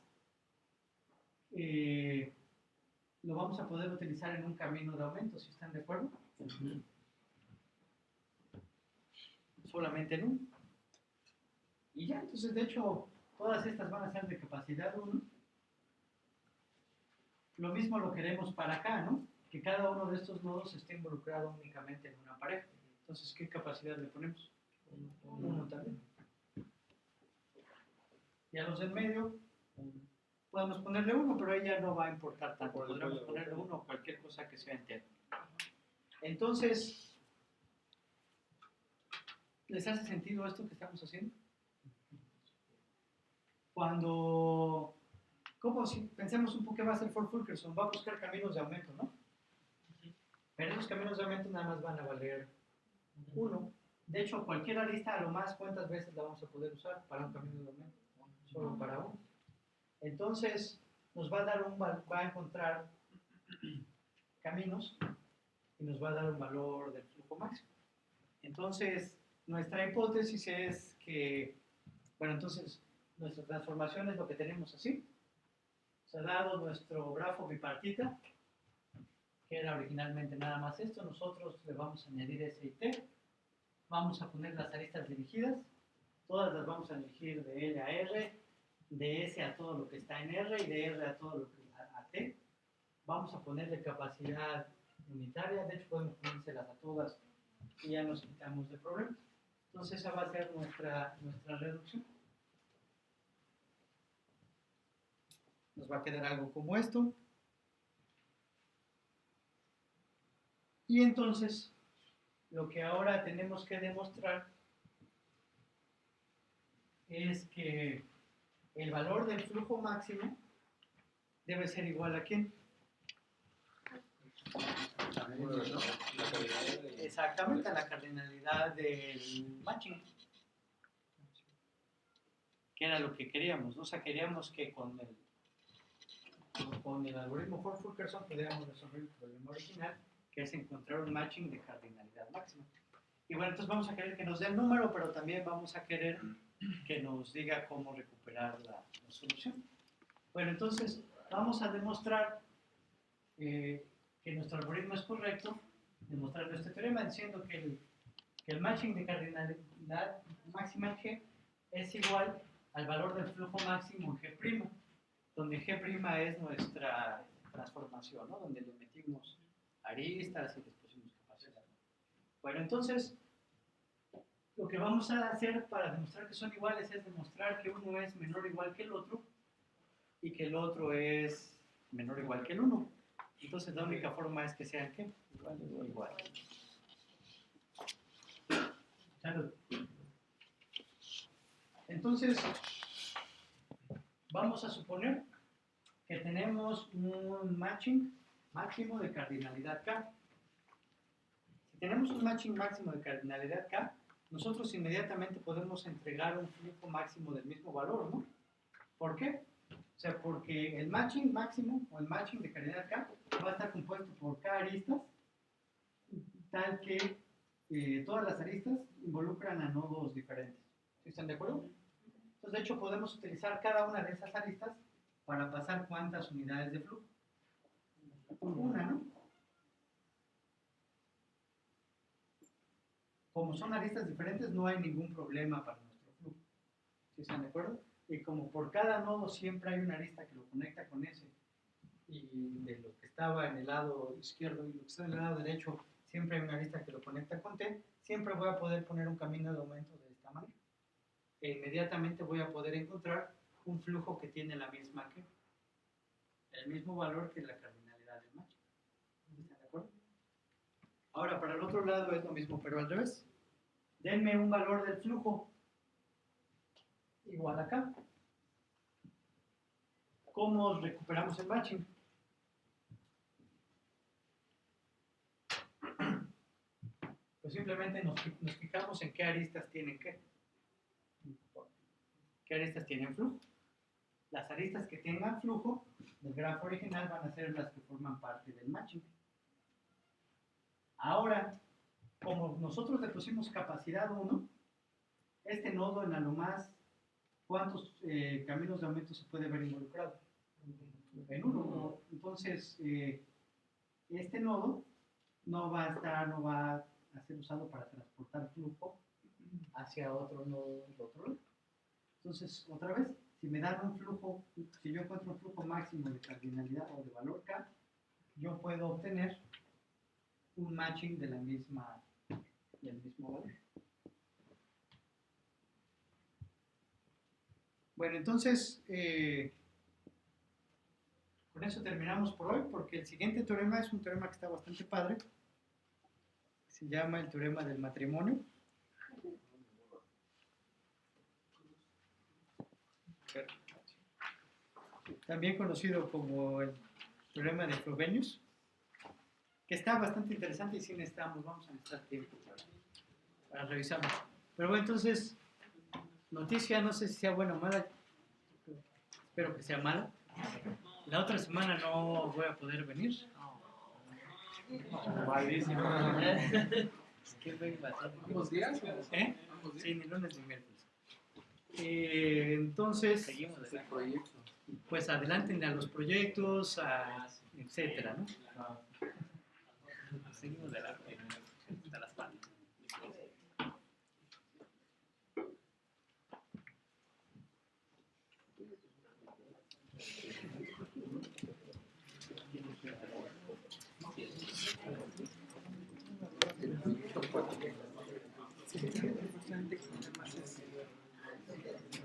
Speaker 4: lo vamos a poder utilizar en un camino de aumento, si están de acuerdo. Solamente en 1. Y ya, entonces, de hecho, todas estas van a ser de capacidad 1. Lo mismo lo queremos para acá, ¿no? Que cada uno de estos nodos esté involucrado únicamente en una pareja. Entonces, ¿qué capacidad le ponemos? 1 también. Y a los del medio, podemos ponerle 1, pero ahí ya no va a importar tanto. Podremos ponerle 1 o cualquier cosa que sea entera. Entonces, ¿les hace sentido esto que estamos haciendo? ¿Cómo si pensemos un poco qué va a hacer Ford Fulkerson? Va a buscar caminos de aumento, ¿no? Pero esos caminos de aumento nada más van a valer 1. De hecho, cualquier arista a lo más, ¿cuántas veces la vamos a poder usar para un camino de aumento? Solo para 1. Entonces, nos va a dar va a encontrar caminos y nos va a dar un valor del flujo máximo. Entonces, nuestra hipótesis es que, bueno, entonces, nuestra transformación es lo que tenemos así. O sea, dado nuestro grafo bipartita, que era originalmente nada más esto, nosotros le vamos a añadir S y T. Vamos a poner las aristas dirigidas. Todas las vamos a dirigir de L a R, de S a todo lo que está en R y de R a todo lo que a T. Vamos a ponerle capacidad unitaria. De hecho, podemos ponérselas a todas y ya nos quitamos de problema. Entonces, esa va a ser nuestra reducción. Nos va a quedar algo como esto. Y entonces, lo que ahora tenemos que demostrar es que el valor del flujo máximo debe ser igual a ¿quién? Exactamente, a la cardinalidad del matching. Que era lo que queríamos, ¿no? O sea, queríamos que con el algoritmo Ford Fulkerson pudiéramos resolver el problema original, que es encontrar un matching de cardinalidad máxima. Y bueno, entonces vamos a querer que nos dé el número, pero también vamos a querer que nos diga cómo recuperar la solución. Bueno, entonces vamos a demostrar que nuestro algoritmo es correcto, demostrando este teorema diciendo que el matching de cardinalidad máxima en G es igual al valor del flujo máximo en G', donde G' es nuestra transformación, ¿no? Donde le metimos aristas y les pusimos capacidad. Bueno, entonces, lo que vamos a hacer para demostrar que son iguales es demostrar que uno es menor o igual que el otro y que el otro es menor o igual que el uno. Entonces, la única forma es que sean, ¿qué? Igual. Salud. Entonces, vamos a suponer que tenemos un matching máximo de cardinalidad K. Si tenemos un matching máximo de cardinalidad K, nosotros inmediatamente podemos entregar un flujo máximo del mismo valor, ¿no? ¿Por qué? O sea, porque el matching máximo o el matching de cardinalidad K va a estar compuesto por K aristas, tal que todas las aristas involucran a nodos diferentes. ¿Sí están de acuerdo? Entonces, de hecho, podemos utilizar cada una de esas aristas para pasar cuántas unidades de flujo. Una, ¿no? Como son aristas diferentes, no hay ningún problema para nuestro flujo. ¿Sí están de acuerdo? Y como por cada nodo siempre hay una arista que lo conecta con ese, y de lo que estaba en el lado izquierdo y lo que está en el lado derecho, siempre hay una arista que lo conecta con T, siempre voy a poder poner un camino de aumento de esta manera. E inmediatamente voy a poder encontrar un flujo que tiene la misma que, el mismo valor que la cardinalidad del match. ¿Están de acuerdo? Ahora, para el otro lado es lo mismo, pero al revés. Denme un valor del flujo igual acá. ¿Cómo recuperamos el matching? Pues simplemente nos fijamos en qué aristas tienen qué. ¿Qué aristas tienen flujo? Las aristas que tengan flujo del grafo original van a ser las que forman parte del matching. Ahora, como nosotros le pusimos capacidad 1, este nodo en a lo más, ¿cuántos caminos de aumento se puede ver involucrado? En uno. Entonces, este nodo no va a ser usado para transportar flujo hacia otro nodo del otro lado. Entonces, otra vez, si me dan un flujo, si yo encuentro un flujo máximo de cardinalidad o de valor K, yo puedo obtener un matching del mismo valor. Bueno, entonces, con eso terminamos por hoy, porque el siguiente teorema es un teorema que está bastante padre. Se llama el teorema del matrimonio. También conocido como el teorema de Frobenius, que está bastante interesante y sí vamos a necesitar tiempo para revisarlo. Pero bueno, entonces, noticia, no sé si sea buena o mala, espero que sea mala. La otra semana no voy a poder venir.
Speaker 7: Malísimo. ¿Qué me pasó?
Speaker 1: ¿Ambos días?
Speaker 4: ¿Eh? Sí, ni lunes ni miércoles. Entonces,
Speaker 7: Seguimos de
Speaker 1: Proyecto.
Speaker 4: pues adelanten a los proyectos, etcétera, ¿no?
Speaker 7: Seguimos de las patas.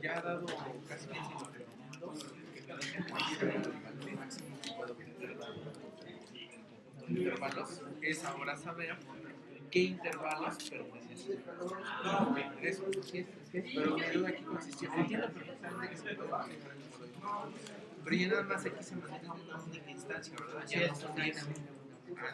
Speaker 1: Ya ha dado casi 15 intervalos, que cada quien puede llegar al máximo que puede obtener. Intervalos es ahora saber qué intervalos pertenecen. No, me interesa, pero mi duda aquí consistía, entiendo perfectamente que se puede manejar el modo, pero ya nada más aquí se maneja una única instancia, ¿verdad? Ya no son 10.